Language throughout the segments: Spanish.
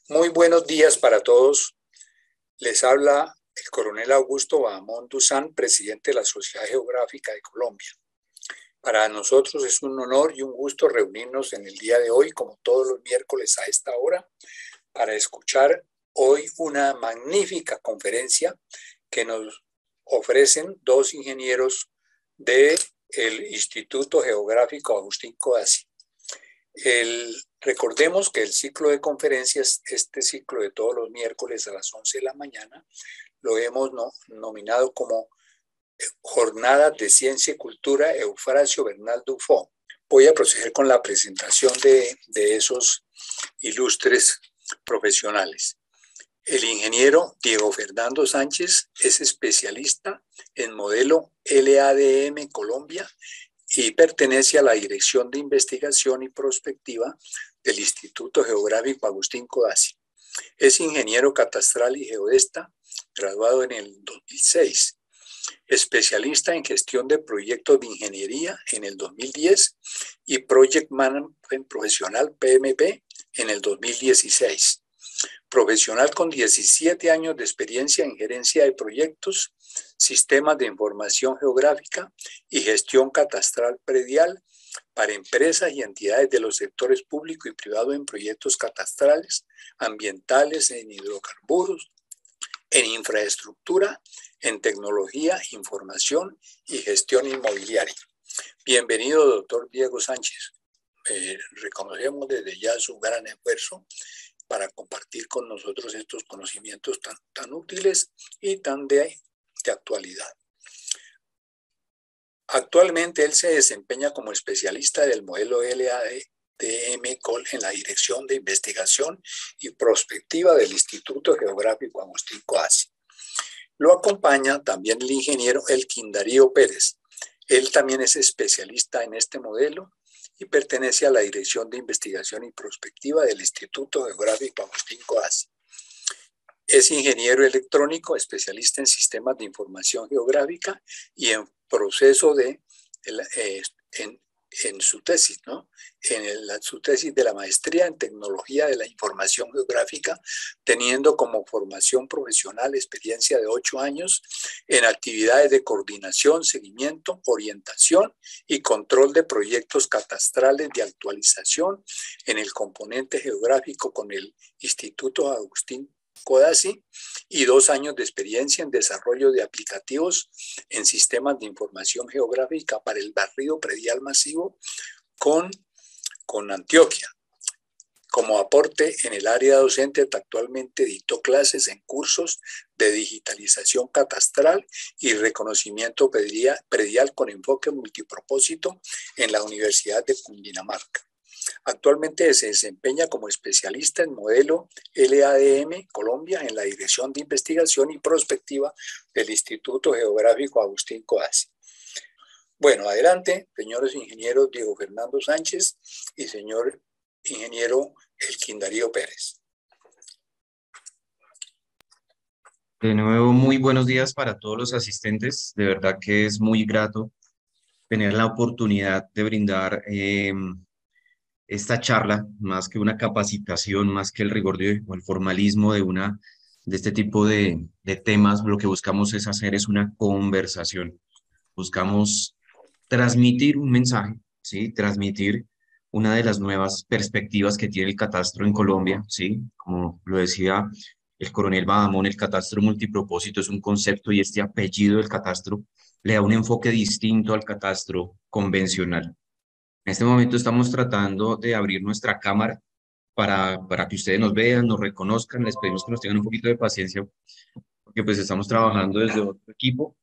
Muy buenos días para todos. Les habla el coronel Augusto Bahamón Duzán, presidente de la Sociedad Geográfica de Colombia. Para nosotros es un honor y un gusto reunirnos en el día de hoy, como todos los miércoles a esta hora, para escuchar hoy una magnífica conferencia que nos ofrecen dos ingenieros del Instituto Geográfico Agustín Codazzi. Recordemos que el ciclo de conferencias, este ciclo de todos los miércoles a las 11 de la mañana, lo hemos nominado como Jornada de Ciencia y Cultura Eufrasio Bernal Dufo. Voy a proceder con la presentación de esos ilustres profesionales. El ingeniero Diego Fernando Sánchez es especialista en modelo LADM Colombia y pertenece a la Dirección de Investigación y Prospectiva del Instituto Geográfico Agustín Codazzi. Es ingeniero catastral y geodesta, graduado en el 2006. Especialista en gestión de proyectos de ingeniería en el 2010 y Project Management Profesional PMP en el 2016. Profesional con 17 años de experiencia en gerencia de proyectos, sistemas de información geográfica y gestión catastral predial para empresas y entidades de los sectores público y privado en proyectos catastrales, ambientales, en hidrocarburos, en infraestructura, en tecnología, información y gestión inmobiliaria. Bienvenido, doctor Diego Sánchez. Reconocemos desde ya su gran esfuerzo para compartir con nosotros estos conocimientos tan útiles y tan de actualidad. Actualmente él se desempeña como especialista del modelo LADM COL en la Dirección de Investigación y Prospectiva del Instituto Geográfico Agustín Codazzi. Lo acompaña también el ingeniero Elkin Darío Pérez. Él también es especialista en este modelo y pertenece a la Dirección de Investigación y Prospectiva del Instituto Geográfico Agustín Codazzi. Es ingeniero electrónico, especialista en sistemas de información geográfica y en proceso en su tesis, ¿no? Su tesis de la maestría en tecnología de la información geográfica, teniendo como formación profesional experiencia de 8 años en actividades de coordinación, seguimiento, orientación y control de proyectos catastrales de actualización en el componente geográfico con el Instituto Agustín Codazzi y 2 años de experiencia en desarrollo de aplicativos en sistemas de información geográfica para el barrido predial masivo con Antioquia. Como aporte en el área docente, actualmente dictó clases en cursos de digitalización catastral y reconocimiento predial con enfoque multipropósito en la Universidad de Cundinamarca. Actualmente se desempeña como especialista en modelo LADM Colombia en la Dirección de Investigación y Prospectiva del Instituto Geográfico Agustín Codazzi. Bueno, adelante, señores ingenieros Diego Fernando Sánchez y señor ingeniero Elkin Darío Pérez. De nuevo, muy buenos días para todos los asistentes. De verdad que es muy grato tener la oportunidad de brindar esta charla, más que una capacitación, más que el rigor o el formalismo de este tipo de temas. Lo que buscamos es una conversación. Buscamos transmitir un mensaje, ¿sí? Transmitir una de las nuevas perspectivas que tiene el catastro en Colombia, ¿sí? Como lo decía el coronel Bahamón, el catastro multipropósito es un concepto y este apellido del catastro le da un enfoque distinto al catastro convencional. En este momento estamos tratando de abrir nuestra cámara para que ustedes nos vean, nos reconozcan. Les pedimos que nos tengan un poquito de paciencia porque pues estamos trabajando desde otro equipo.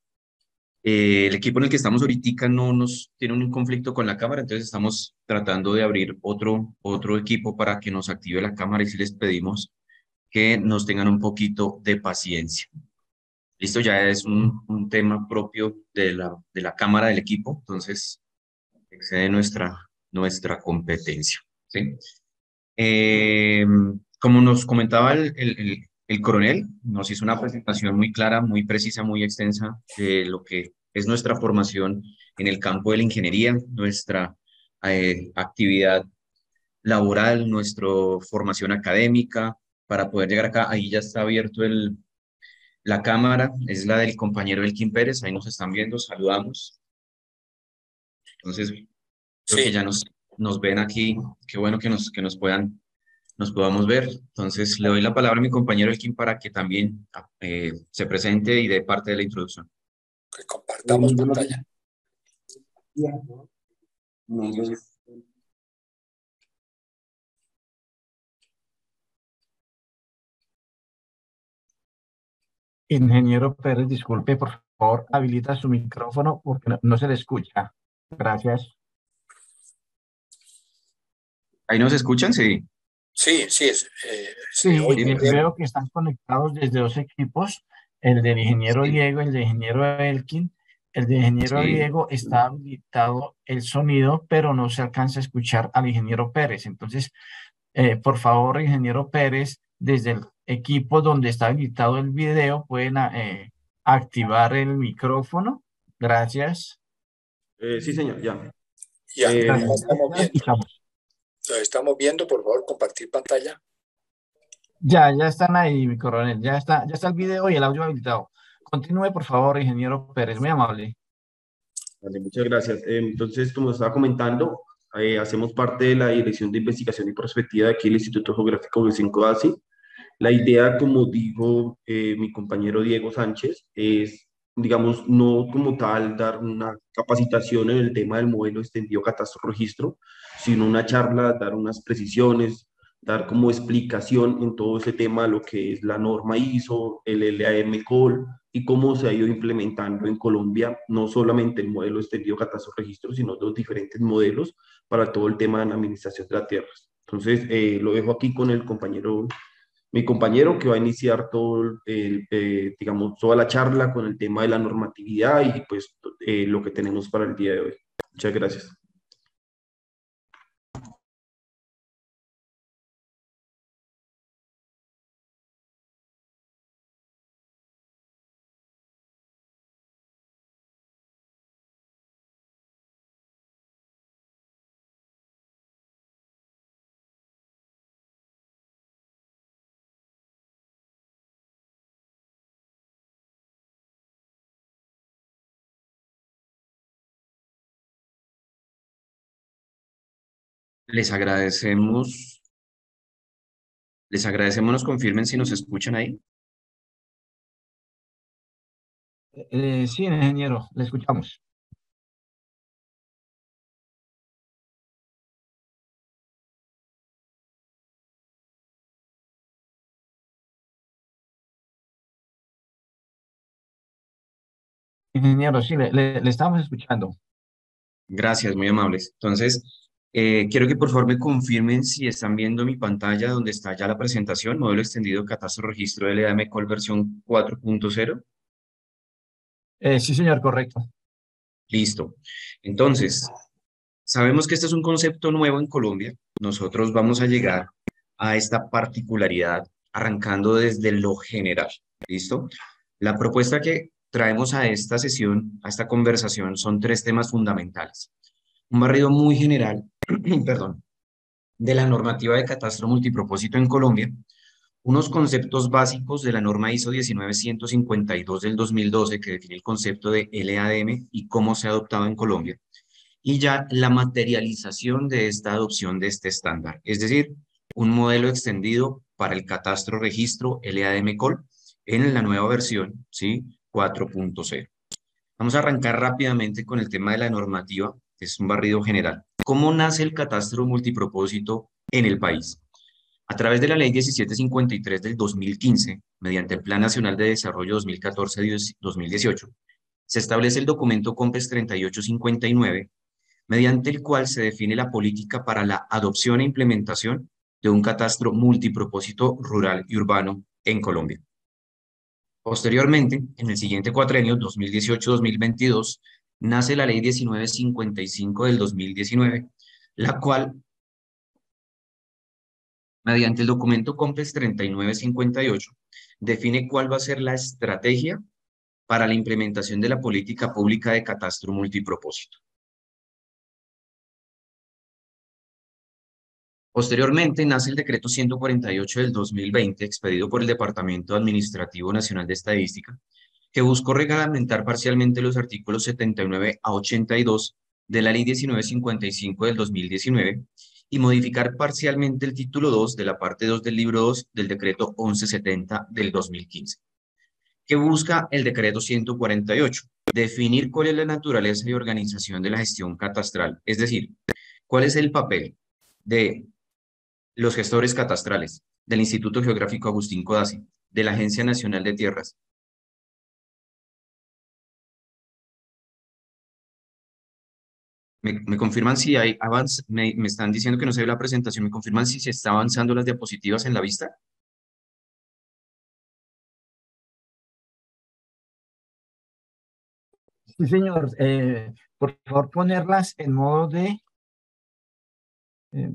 El equipo en el que estamos ahorita no nos tiene un conflicto con la cámara, entonces estamos tratando de abrir otro equipo para que nos active la cámara y si les pedimos que nos tengan un poquito de paciencia. Listo, ya es un tema propio de la cámara del equipo, entonces excede nuestra competencia, ¿sí? Como nos comentaba el coronel, nos hizo una presentación muy clara, muy precisa, muy extensa de lo que es nuestra formación en el campo de la ingeniería, nuestra actividad laboral, nuestra formación académica, para poder llegar acá. Ahí ya está abierto la cámara, es la del compañero Elkin Pérez, ahí nos están viendo, saludamos. Entonces, creo que Sí, ya nos ven aquí, qué bueno nos podamos ver. Entonces, le doy la palabra a mi compañero Elkin para que también se presente y dé parte de la introducción. que compartamos Muy buenos pantalla. días, ¿no? Mi nombre es- Ingeniero Pérez, disculpe, por favor, habilita su micrófono porque no se le escucha. Gracias. ¿Ahí nos escuchan? Sí. Sí, sí, se Sí, oye bien. veo que están conectados desde dos equipos, el del ingeniero Sí. Diego, el del ingeniero Elkin. El del ingeniero Sí. Diego está habilitado el sonido, pero no se alcanza a escuchar al ingeniero Pérez. Entonces, por favor, ingeniero Pérez, desde el equipo donde está habilitado el video, pueden activar el micrófono. Gracias. Sí, señor, ya. Ya, Eh, ya Gracias. estamos Ya lo viendo. escuchamos. Lo estamos viendo, por favor, compartir pantalla. Ya están ahí, mi coronel. Ya está el video y el audio habilitado. Continúe, por favor, ingeniero Pérez, muy amable. Vale, muchas gracias. Entonces, como estaba comentando, hacemos parte de la Dirección de Investigación y Prospectiva de aquí del Instituto Geográfico del 5 ASI. La idea, como dijo mi compañero Diego Sánchez, es, digamos, no como tal dar una capacitación en el tema del modelo extendido catastro-registro, sino una charla, dar unas precisiones, dar como explicación en todo ese tema, lo que es la norma ISO, el LAM-COL y cómo se ha ido implementando en Colombia, no solamente el modelo extendido catastro-registro, sino los diferentes modelos para todo el tema de la administración de las tierras. Entonces, lo dejo aquí con mi compañero que va a iniciar digamos, toda la charla con el tema de la normatividad y pues lo que tenemos para el día de hoy. Muchas gracias. Les agradecemos, nos confirmen si nos escuchan ahí. Sí, ingeniero, le escuchamos. Ingeniero, sí, le estamos escuchando. Gracias, muy amables. Entonces, quiero que por favor me confirmen si están viendo mi pantalla donde está ya la presentación, modelo extendido catastro registro LAM Col versión 4.0. Sí, señor, correcto. Listo. Entonces, sabemos que este es un concepto nuevo en Colombia. Nosotros vamos a llegar a esta particularidad arrancando desde lo general. ¿Listo? La propuesta que traemos a esta sesión, a esta conversación, son tres temas fundamentales. Un barrido muy general, perdón, de la normativa de catastro multipropósito en Colombia, unos conceptos básicos de la norma ISO 19152 del 2012 que define el concepto de LADM y cómo se ha adoptado en Colombia, y ya la materialización de esta adopción de este estándar, es decir, un modelo extendido para el catastro registro LADM-COL en la nueva versión, ¿sí? 4.0. Vamos a arrancar rápidamente con el tema de la normativa, que es un barrido general. ¿Cómo nace el catastro multipropósito en el país? A través de la Ley 1753 del 2015, mediante el Plan Nacional de Desarrollo 2014-2018, se establece el documento COMPES 3859, mediante el cual se define la política para la adopción e implementación de un catastro multipropósito rural y urbano en Colombia. Posteriormente, en el siguiente cuatrenio, 2018-2022, nace la Ley 1955 del 2019, la cual, mediante el documento COMPES 3958, define cuál va a ser la estrategia para la implementación de la política pública de catastro multipropósito. Posteriormente nace el decreto 148 del 2020, expedido por el Departamento Administrativo Nacional de Estadística, que buscó reglamentar parcialmente los artículos 79 a 82 de la Ley 1955 del 2019 y modificar parcialmente el título 2 de la parte 2 del libro 2 del decreto 1170 del 2015. ¿Qué busca el decreto 148? Definir cuál es la naturaleza y organización de la gestión catastral, es decir, cuál es el papel de los gestores catastrales, del Instituto Geográfico Agustín Codazzi, de la Agencia Nacional de Tierras. Me confirman si hay avance, me están diciendo que no se ve la presentación, me confirman si se está avanzando las diapositivas en la vista. Sí, señor. Por favor, ponerlas en modo eh,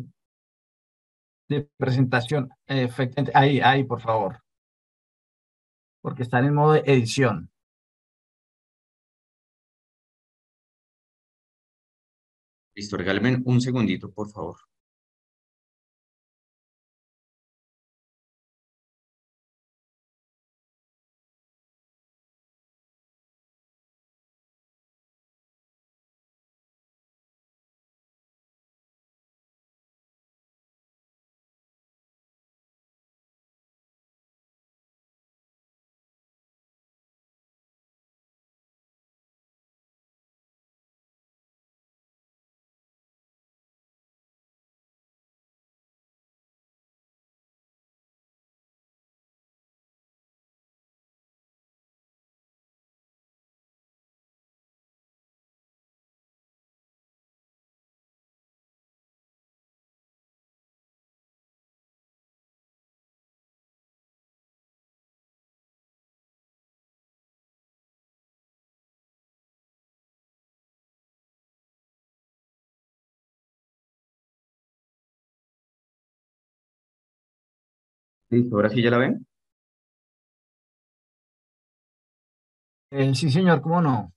de presentación. Efectivamente, ahí, por favor, porque están en modo de edición. Listo, regálenme un segundito, por favor. Listo, ahora sí ya la ven. Sí, señor, ¿cómo no?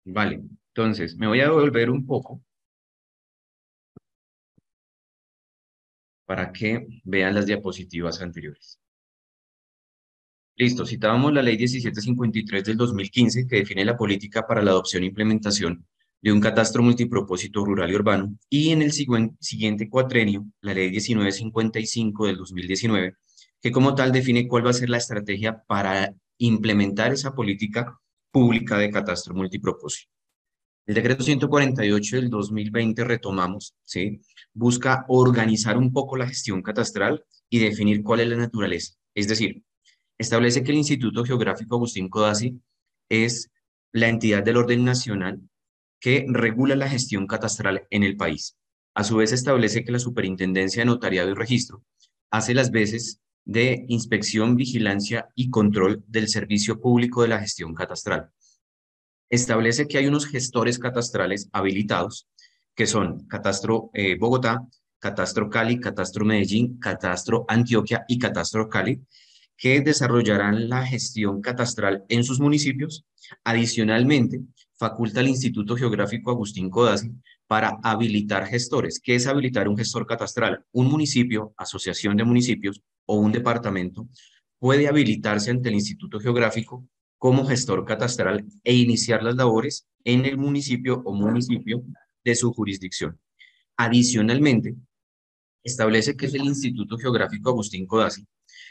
Vale, entonces me voy a devolver un poco para que vean las diapositivas anteriores. Listo, citábamos la Ley 1753 del 2015 que define la política para la adopción e implementación de un catastro multipropósito rural y urbano, y en el siguiente cuatrenio, la Ley 1955 del 2019, que como tal define cuál va a ser la estrategia para implementar esa política pública de catastro multipropósito. El decreto 148 del 2020 retomamos, ¿sí? Busca organizar un poco la gestión catastral y definir cuál es la naturaleza. Es decir, establece que el Instituto Geográfico Agustín Codazzi es la entidad del orden nacional que regula la gestión catastral en el país. A su vez, establece que la Superintendencia de Notariado y Registro hace las veces de inspección, vigilancia y control del servicio público de la gestión catastral. Establece que hay unos gestores catastrales habilitados, que son Catastro Bogotá, Catastro Cali, Catastro Medellín, Catastro Antioquia y Catastro Cali, que desarrollarán la gestión catastral en sus municipios. Adicionalmente, faculta al Instituto Geográfico Agustín Codazzi para habilitar gestores. ¿Qué es habilitar un gestor catastral? Un municipio, asociación de municipios o un departamento puede habilitarse ante el Instituto Geográfico como gestor catastral e iniciar las labores en el municipio o municipio de su jurisdicción. Adicionalmente, establece que es el Instituto Geográfico Agustín Codazzi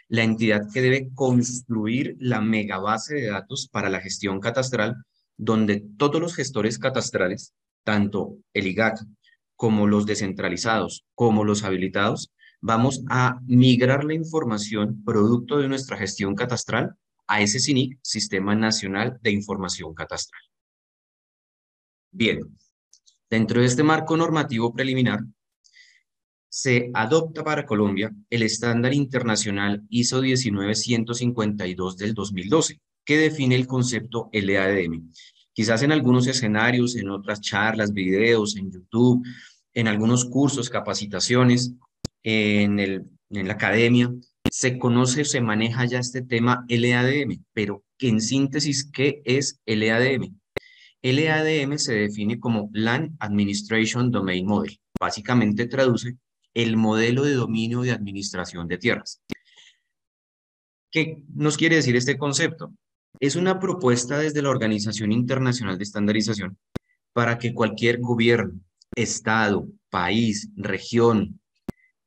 la entidad que debe construir la megabase de datos para la gestión catastral, donde todos los gestores catastrales, tanto el IGAC como los descentralizados, como los habilitados, vamos a migrar la información producto de nuestra gestión catastral a ese SINIC, Sistema Nacional de Información Catastral. Bien, dentro de este marco normativo preliminar, se adopta para Colombia el estándar internacional ISO 19152 del 2012, que define el concepto LADM. Quizás en algunos escenarios, en otras charlas, videos, en YouTube, en algunos cursos, capacitaciones, en la academia, se conoce, se maneja ya este tema LADM, pero en síntesis, ¿qué es LADM? LADM se define como Land Administration Domain Model. Básicamente traduce el modelo de dominio de administración de tierras. ¿Qué nos quiere decir este concepto? Es una propuesta desde la Organización Internacional de Estandarización para que cualquier gobierno, estado, país, región,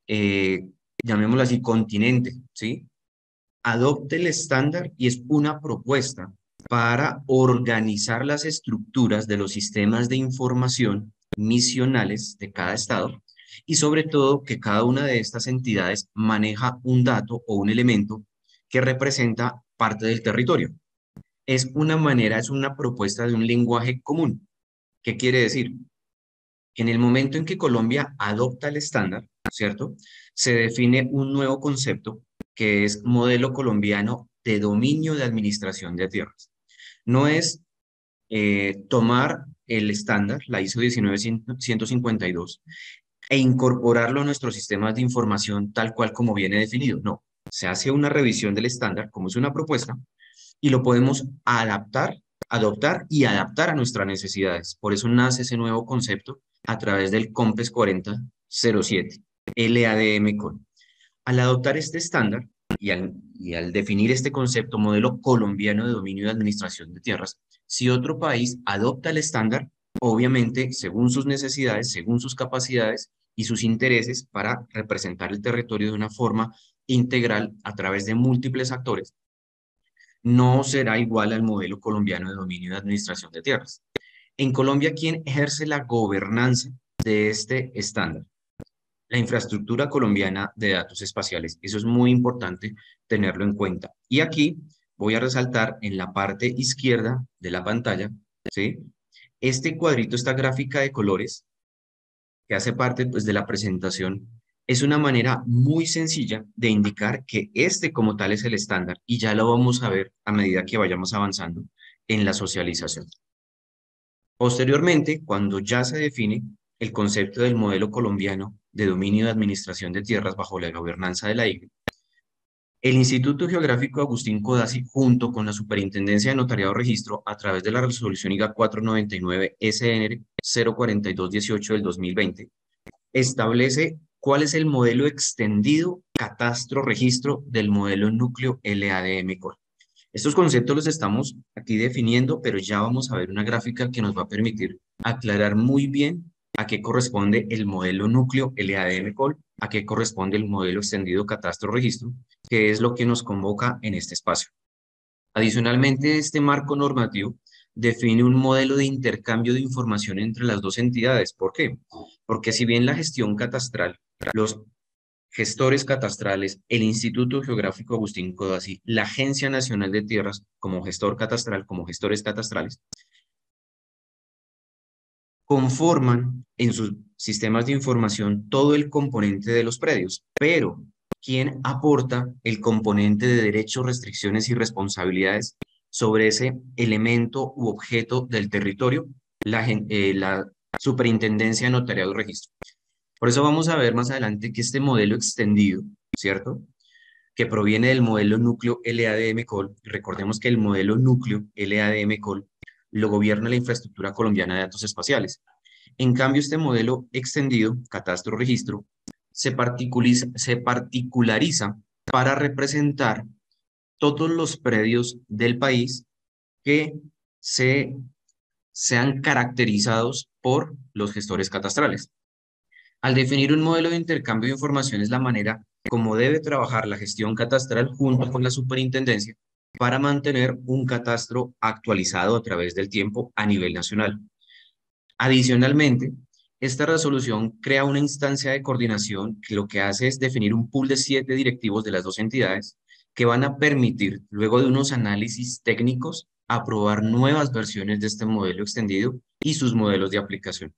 llamémoslo así, continente, ¿sí?, adopte el estándar, y es una propuesta para organizar las estructuras de los sistemas de información misionales de cada estado, y sobre todo que cada una de estas entidades maneja un dato o un elemento que representa parte del territorio. Es una manera, es una propuesta de un lenguaje común. ¿Qué quiere decir? En el momento en que Colombia adopta el estándar, ¿cierto?, se define un nuevo concepto que es modelo colombiano de dominio de administración de tierras. No es tomar el estándar, la ISO 19152, e incorporarlo a nuestros sistemas de información tal cual como viene definido. No, se hace una revisión del estándar, como es una propuesta, y lo podemos adaptar, adoptar y adaptar a nuestras necesidades. Por eso nace ese nuevo concepto a través del COMPES 4007, LADM-COL. Al adoptar este estándar y al definir este concepto modelo colombiano de dominio y administración de tierras, si otro país adopta el estándar, obviamente, según sus necesidades, según sus capacidades y sus intereses, para representar el territorio de una forma integral a través de múltiples actores, no será igual al modelo colombiano de dominio y administración de tierras. En Colombia, ¿quién ejerce la gobernanza de este estándar? La infraestructura colombiana de datos espaciales. Eso es muy importante tenerlo en cuenta. Y aquí voy a resaltar en la parte izquierda de la pantalla, ¿sí?, este cuadrito, esta gráfica de colores que hace parte, pues, de la presentación. Es una manera muy sencilla de indicar que este como tal es el estándar, y ya lo vamos a ver a medida que vayamos avanzando en la socialización. Posteriormente, cuando ya se define el concepto del modelo colombiano de dominio de administración de tierras bajo la gobernanza de la IGRE, el Instituto Geográfico Agustín Codazzi, junto con la Superintendencia de Notariado y Registro, a través de la resolución IGA 499 SNR 04218 del 2020, establece cuál es el modelo extendido catastro-registro del modelo núcleo LADM-COL. Estos conceptos los estamos aquí definiendo, pero ya vamos a ver una gráfica que nos va a permitir aclarar muy bien a qué corresponde el modelo núcleo LADM-COL, a qué corresponde el modelo extendido catastro-registro, que es lo que nos convoca en este espacio. Adicionalmente, este marco normativo define un modelo de intercambio de información entre las dos entidades. ¿Por qué? Porque si bien la gestión catastral, los gestores catastrales, el Instituto Geográfico Agustín Codazzi, la Agencia Nacional de Tierras como gestor catastral, como gestores catastrales, conforman en sus sistemas de información todo el componente de los predios, pero ¿quién aporta el componente de derechos, restricciones y responsabilidades sobre ese elemento u objeto del territorio? La Superintendencia de Notariado y Registro. Por eso vamos a ver más adelante que este modelo extendido, ¿cierto?, que proviene del modelo núcleo LADM-COL, recordemos que el modelo núcleo LADM-COL lo gobierna la infraestructura colombiana de datos espaciales. En cambio, este modelo extendido, catastro-registro, se particulariza para representar todos los predios del país que sean caracterizados por los gestores catastrales. Al definir un modelo de intercambio de información, es la manera como debe trabajar la gestión catastral junto con la superintendencia para mantener un catastro actualizado a través del tiempo a nivel nacional. Adicionalmente, esta resolución crea una instancia de coordinación que lo que hace es definir un pool de 7 directivos de las dos entidades que van a permitir, luego de unos análisis técnicos, aprobar nuevas versiones de este modelo extendido y sus modelos de aplicación.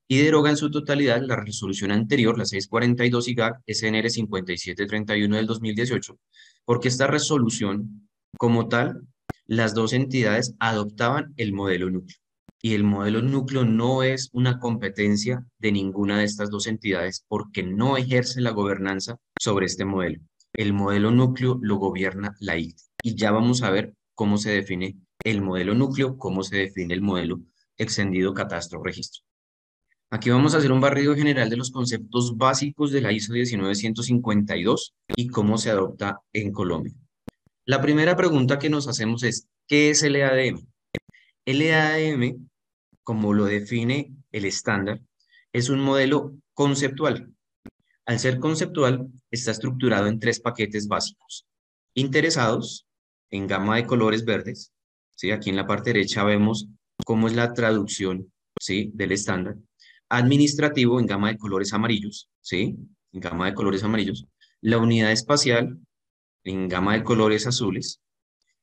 Y deroga en su totalidad la resolución anterior, la 642 IGAC SNR 5731 del 2018, porque esta resolución, como tal, las dos entidades adoptaban el modelo núcleo. Y el modelo núcleo no es una competencia de ninguna de estas dos entidades porque no ejerce la gobernanza sobre este modelo. El modelo núcleo lo gobierna la IGRE. Y ya vamos a ver cómo se define el modelo núcleo, cómo se define el modelo extendido catastro-registro. Aquí vamos a hacer un barrido general de los conceptos básicos de la ISO 19152 y cómo se adopta en Colombia. La primera pregunta que nos hacemos es, ¿qué es el EADM? El EADM, como lo define el estándar, es un modelo conceptual. Al ser conceptual, está estructurado en 3 paquetes básicos. Interesados, en gama de colores verdes, ¿sí? Aquí en la parte derecha vemos cómo es la traducción, ¿sí?, del estándar. Administrativo, en gama de colores amarillos, ¿sí?, en gama de colores amarillos. La unidad espacial, en gama de colores azules.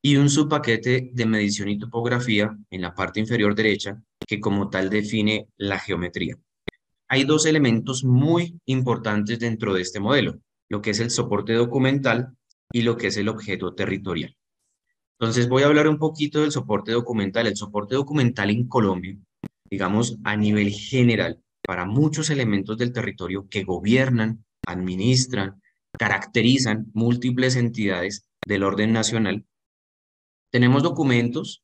Y un subpaquete de medición y topografía en la parte inferior derecha, que como tal define la geometría. Hay 2 elementos muy importantes dentro de este modelo, lo que es el soporte documental y lo que es el objeto territorial. Entonces voy a hablar un poquito del soporte documental. El soporte documental en Colombia, digamos a nivel general, para muchos elementos del territorio que gobiernan, administran, caracterizan múltiples entidades del orden nacional, tenemos documentos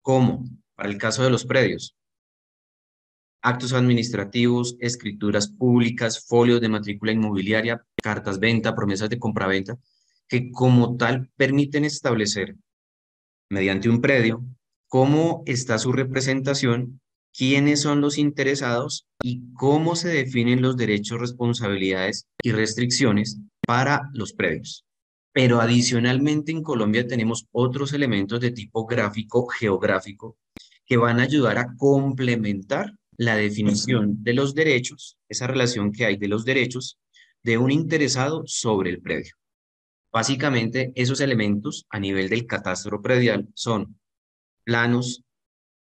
como, para el caso de los predios, actos administrativos, escrituras públicas, folios de matrícula inmobiliaria, cartas venta, promesas de compraventa, que como tal permiten establecer mediante un predio cómo está su representación, quiénes son los interesados y cómo se definen los derechos, responsabilidades y restricciones para los predios. Pero adicionalmente en Colombia tenemos otros elementos de tipo gráfico, geográfico, que van a ayudar a complementar la definición de los derechos, esa relación que hay de los derechos de un interesado sobre el predio. Básicamente, esos elementos a nivel del catastro predial son planos,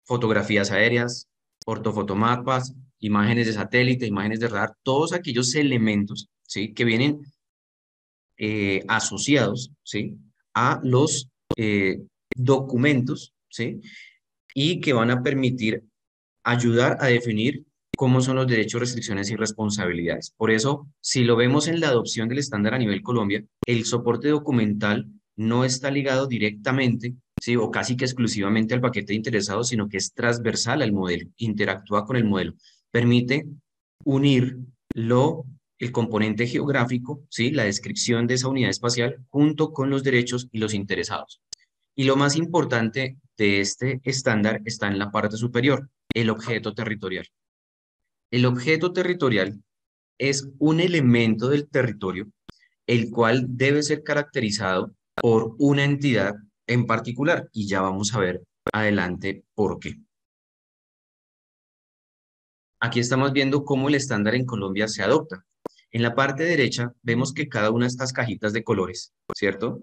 fotografías aéreas, ortofotomapas, imágenes de satélite, imágenes de radar, todos aquellos elementos, ¿sí?, que vienen asociados, ¿sí?, a los documentos, ¿sí?, y que van a permitir ayudar a definir cómo son los derechos, restricciones y responsabilidades. Por eso, si lo vemos en la adopción del estándar a nivel Colombia, el soporte documental no está ligado directamente, ¿sí?, o casi que exclusivamente al paquete de interesados, sino que es transversal al modelo, interactúa con el modelo, permite unir el componente geográfico, ¿sí?, la descripción de esa unidad espacial, junto con los derechos y los interesados. Y lo más importante de este estándar está en la parte superior, el objeto territorial. El objeto territorial es un elemento del territorio el cual debe ser caracterizado por una entidad en particular, y ya vamos a ver adelante por qué. Aquí estamos viendo cómo el estándar en Colombia se adopta. En la parte derecha vemos que cada una de estas cajitas de colores, ¿cierto?,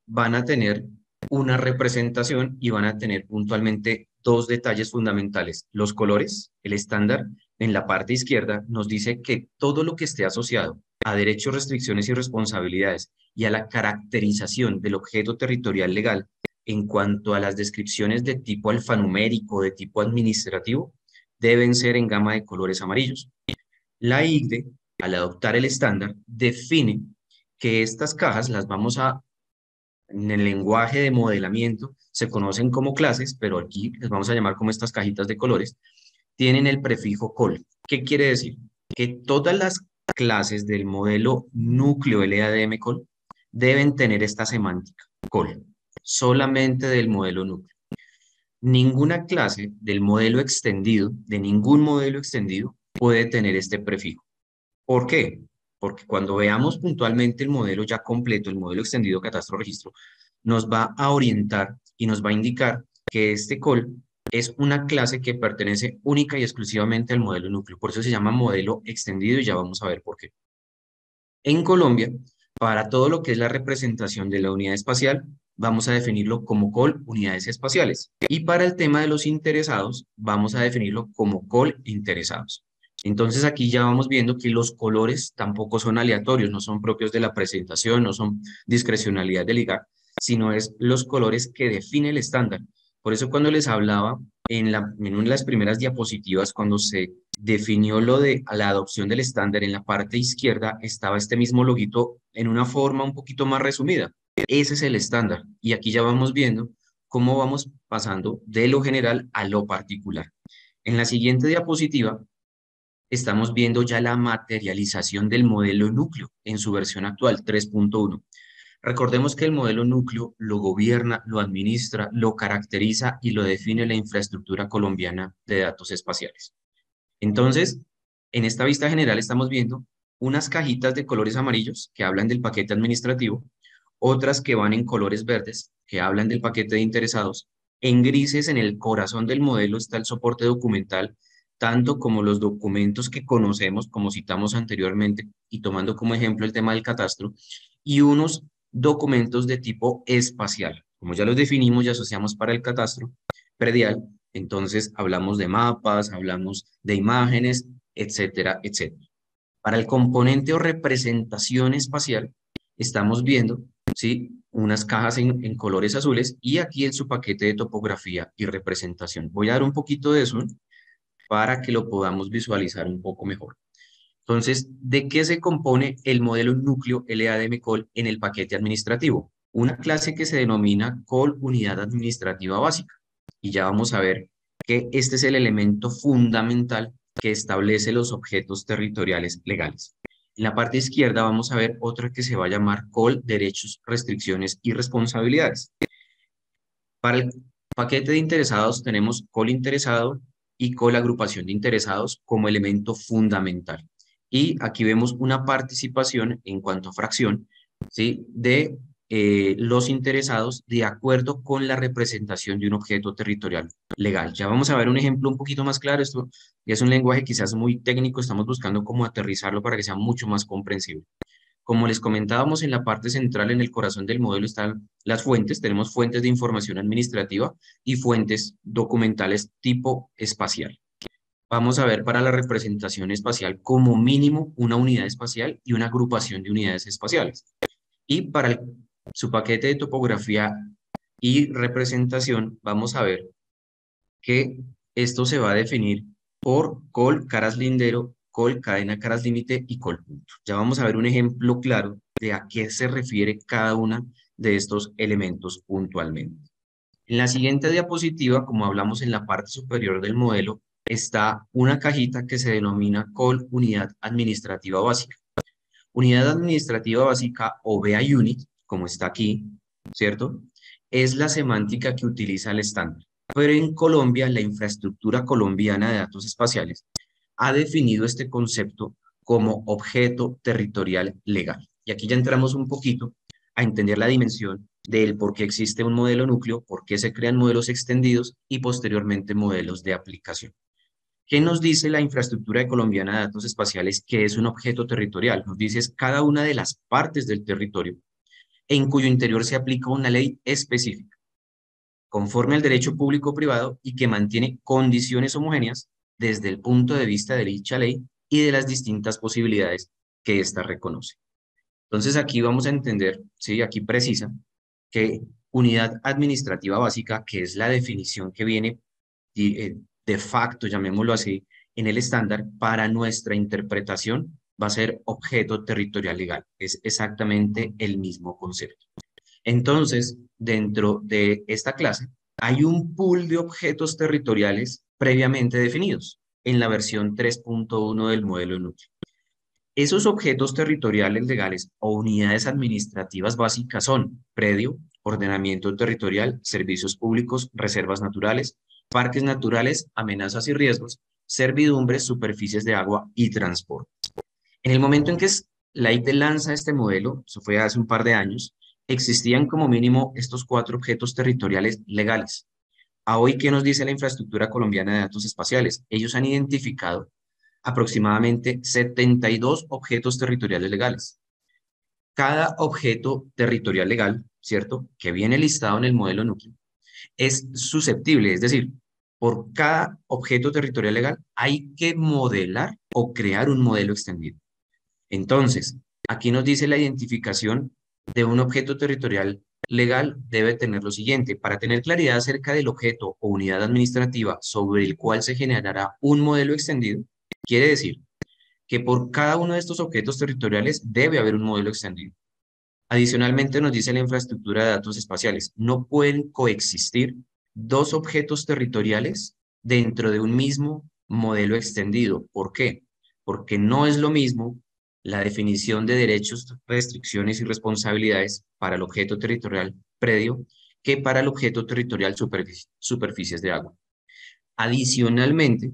van a tener una representación y van a tener puntualmente 2 detalles fundamentales. Los colores, el estándar en la parte izquierda nos dice que todo lo que esté asociado a derechos, restricciones y responsabilidades y a la caracterización del objeto territorial legal en cuanto a las descripciones de tipo alfanumérico, de tipo administrativo, deben ser en gama de colores amarillos. La ICDE, al adoptar el estándar, define que estas cajas las vamos a, en el lenguaje de modelamiento, se conocen como clases, pero aquí les vamos a llamar como estas cajitas de colores, tienen el prefijo col. ¿Qué quiere decir? Que todas las clases del modelo núcleo LADM col deben tener esta semántica, col, solamente del modelo núcleo. Ninguna clase del modelo extendido, de ningún modelo extendido, puede tener este prefijo. ¿Por qué? Porque cuando veamos puntualmente el modelo ya completo, el modelo extendido catastro registro, nos va a orientar y nos va a indicar que este col es una clase que pertenece única y exclusivamente al modelo núcleo. Por eso se llama modelo extendido y ya vamos a ver por qué. En Colombia, para todo lo que es la representación de la unidad espacial, vamos a definirlo como col unidades espaciales. Y para el tema de los interesados, vamos a definirlo como col interesados. Entonces aquí ya vamos viendo que los colores tampoco son aleatorios, no son propios de la presentación, no son discrecionalidad del IGAC, sino es los colores que define el estándar. Por eso cuando les hablaba en una de las primeras diapositivas, cuando se definió lo de la adopción del estándar, en la parte izquierda estaba este mismo loguito en una forma un poquito más resumida. Ese es el estándar. Y aquí ya vamos viendo cómo vamos pasando de lo general a lo particular. En la siguiente diapositiva estamos viendo ya la materialización del modelo núcleo en su versión actual, 3.1. Recordemos que el modelo núcleo lo gobierna, lo administra, lo caracteriza y lo define la infraestructura colombiana de datos espaciales. Entonces, en esta vista general estamos viendo unas cajitas de colores amarillos que hablan del paquete administrativo, otras que van en colores verdes que hablan del paquete de interesados. En grises, en el corazón del modelo, está el soporte documental, tanto como los documentos que conocemos, como citamos anteriormente, y tomando como ejemplo el tema del catastro, y unos documentos de tipo espacial. Como ya los definimos y asociamos para el catastro predial, entonces hablamos de mapas, hablamos de imágenes, etcétera, etcétera. Para el componente o representación espacial, estamos viendo, ¿sí?, unas cajas en colores azules y aquí en su paquete de topografía y representación. Voy a dar un poquito de zoom para que lo podamos visualizar un poco mejor. Entonces, ¿de qué se compone el modelo núcleo LADM-COL en el paquete administrativo? Una clase que se denomina COL Unidad Administrativa Básica. Y ya vamos a ver que este es el elemento fundamental que establece los objetos territoriales legales. En la parte izquierda vamos a ver otra que se va a llamar COL Derechos, Restricciones y Responsabilidades. Para el paquete de interesados tenemos COL Interesado y COL Agrupación de Interesados como elemento fundamental. Y aquí vemos una participación en cuanto a fracción, ¿sí?, de los interesados de acuerdo con la representación de un objeto territorial legal. Ya vamos a ver un ejemplo un poquito más claro. Esto ya es un lenguaje quizás muy técnico, estamos buscando cómo aterrizarlo para que sea mucho más comprensible. Como les comentábamos, en la parte central, en el corazón del modelo, están las fuentes. Tenemos fuentes de información administrativa y fuentes documentales tipo espacial. Vamos a ver para la representación espacial como mínimo una unidad espacial y una agrupación de unidades espaciales. Y para su paquete de topografía y representación, vamos a ver que esto se va a definir por COL caras lindero, COL cadena caras límite y COL punto. Ya vamos a ver un ejemplo claro de a qué se refiere cada una de estos elementos puntualmente. En la siguiente diapositiva, como hablamos en la parte superior del modelo, está una cajita que se denomina COL Unidad Administrativa Básica. Unidad Administrativa Básica o BA Unit, como está aquí, ¿cierto?, es la semántica que utiliza el estándar. Pero en Colombia, la infraestructura colombiana de datos espaciales ha definido este concepto como objeto territorial legal. Y aquí ya entramos un poquito a entender la dimensión del por qué existe un modelo núcleo, por qué se crean modelos extendidos y posteriormente modelos de aplicación. ¿Qué nos dice la infraestructura colombiana de datos espaciales que es un objeto territorial? Nos dice es cada una de las partes del territorio en cuyo interior se aplica una ley específica, conforme al derecho público-privado y que mantiene condiciones homogéneas desde el punto de vista de dicha ley y de las distintas posibilidades que ésta reconoce. Entonces aquí vamos a entender, ¿sí?, aquí precisa que unidad administrativa básica, que es la definición que viene de facto, llamémoslo así, en el estándar, para nuestra interpretación va a ser objeto territorial legal. Es exactamente el mismo concepto. Entonces, dentro de esta clase, hay un pool de objetos territoriales previamente definidos en la versión 3.1 del modelo núcleo. Esos objetos territoriales legales o unidades administrativas básicas son predio, ordenamiento territorial, servicios públicos, reservas naturales, parques naturales, amenazas y riesgos, servidumbres, superficies de agua y transporte. En el momento en que la ITE lanza este modelo, eso fue hace un par de años, existían como mínimo estos 4 objetos territoriales legales. A hoy, ¿qué nos dice la infraestructura colombiana de datos espaciales? Ellos han identificado aproximadamente 72 objetos territoriales legales. Cada objeto territorial legal, ¿cierto?, que viene listado en el modelo núcleo, es susceptible, es decir, por cada objeto territorial legal hay que modelar o crear un modelo extendido. Entonces, aquí nos dice la identificación de un objeto territorial legal debe tener lo siguiente: para tener claridad acerca del objeto o unidad administrativa sobre el cual se generará un modelo extendido, quiere decir que por cada uno de estos objetos territoriales debe haber un modelo extendido. Adicionalmente, nos dice la infraestructura de datos espaciales, no pueden coexistir 2 objetos territoriales dentro de un mismo modelo extendido. ¿Por qué? porque no es lo mismo la definición de derechos, restricciones y responsabilidades para el objeto territorial predio que para el objeto territorial superficies de agua. Adicionalmente,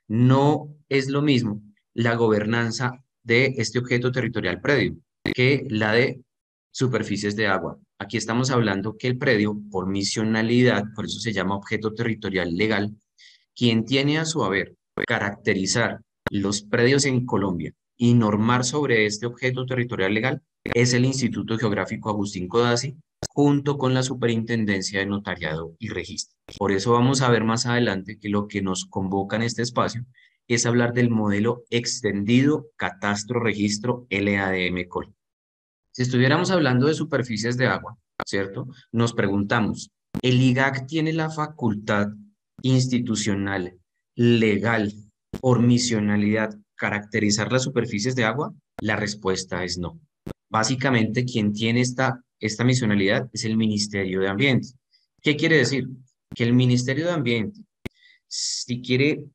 no es lo mismo la gobernanza de este objeto territorial predio que la de superficies de agua. Aquí estamos hablando que el predio, por misionalidad, por eso se llama objeto territorial legal, quien tiene a su haber caracterizar los predios en Colombia y normar sobre este objeto territorial legal es el Instituto Geográfico Agustín Codazzi, junto con la Superintendencia de Notariado y Registro. Por eso vamos a ver más adelante que lo que nos convoca en este espacio es hablar del modelo extendido Catastro Registro LADM-COL. Si estuviéramos hablando de superficies de agua, ¿cierto? Nos preguntamos, ¿el IGAC tiene la facultad institucional, legal, por misionalidad, caracterizar las superficies de agua? La respuesta es no. Básicamente, quien tiene esta misionalidad es el Ministerio de Ambiente. ¿Qué quiere decir? Que el Ministerio de Ambiente, si quiere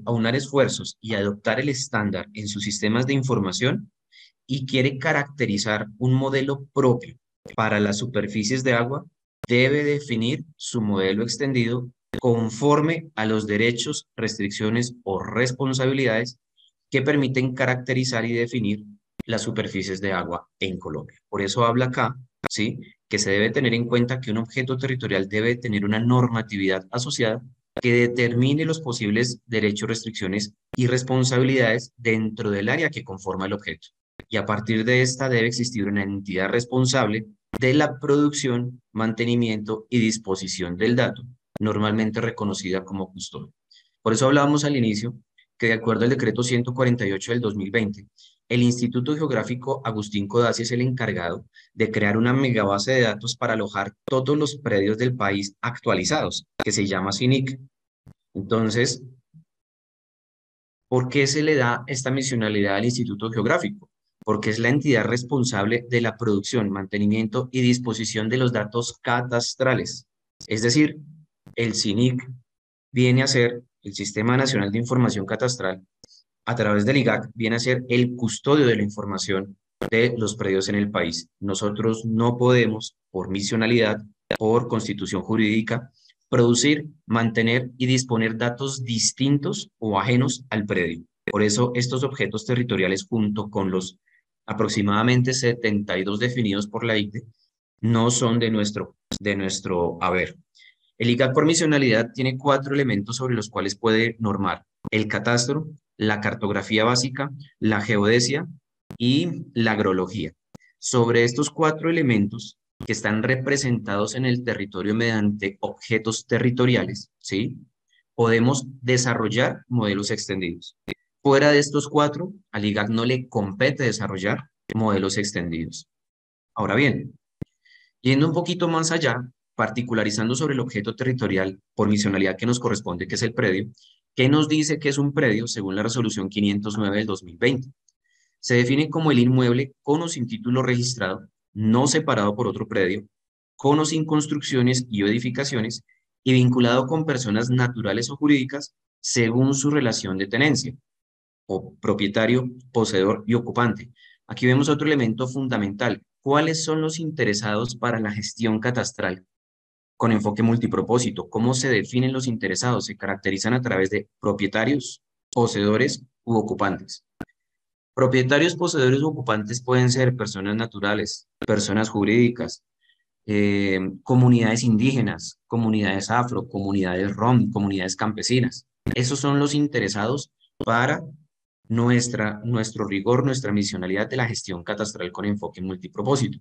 aunar esfuerzos y adoptar el estándar en sus sistemas de información y quiere caracterizar un modelo propio para las superficies de agua, debe definir su modelo extendido conforme a los derechos, restricciones o responsabilidades que permiten caracterizar y definir las superficies de agua en Colombia. Por eso habla acá, ¿sí?, que se debe tener en cuenta que un objeto territorial debe tener una normatividad asociada que determine los posibles derechos, restricciones y responsabilidades dentro del área que conforma el objeto. Y a partir de esta debe existir una entidad responsable de la producción, mantenimiento y disposición del dato, normalmente reconocida como custodio. Por eso hablábamos al inicio que de acuerdo al decreto 148 del 2020, el Instituto Geográfico Agustín Codazzi es el encargado de crear una megabase de datos para alojar todos los predios del país actualizados, que se llama CINIC. Entonces, ¿por qué se le da esta misionalidad al Instituto Geográfico? Porque es la entidad responsable de la producción, mantenimiento y disposición de los datos catastrales. Es decir, el CINIC viene a ser el Sistema Nacional de Información Catastral, a través del IGAC, viene a ser el custodio de la información de los predios en el país. Nosotros no podemos, por misionalidad, por constitución jurídica, producir, mantener y disponer datos distintos o ajenos al predio. Por eso estos objetos territoriales, junto con los aproximadamente 72 definidos por la ICDE, no son de nuestro haber. El IGAC por misionalidad tiene 4 elementos sobre los cuales puede normar: el catastro, la cartografía básica, la geodesia y la agrología. Sobre estos 4 elementos que están representados en el territorio mediante objetos territoriales, ¿sí?, podemos desarrollar modelos extendidos. Fuera de estos 4, al IGAC no le compete desarrollar modelos extendidos. Ahora bien, yendo un poquito más allá, particularizando sobre el objeto territorial por misionalidad que nos corresponde, que es el predio, ¿qué nos dice que es un predio según la resolución 509 del 2020? Se define como el inmueble con o sin título registrado, no separado por otro predio, con o sin construcciones y edificaciones, y vinculado con personas naturales o jurídicas según su relación de tenencia, o propietario, poseedor y ocupante. Aquí vemos otro elemento fundamental. ¿Cuáles son los interesados para la gestión catastral con enfoque multipropósito? ¿Cómo se definen los interesados? Se caracterizan a través de propietarios, poseedores u ocupantes. Propietarios, poseedores u ocupantes pueden ser personas naturales, personas jurídicas, comunidades indígenas, comunidades afro, comunidades rom, comunidades campesinas. Esos son los interesados para nuestro rigor, nuestra misionalidad de la gestión catastral con enfoque multipropósito.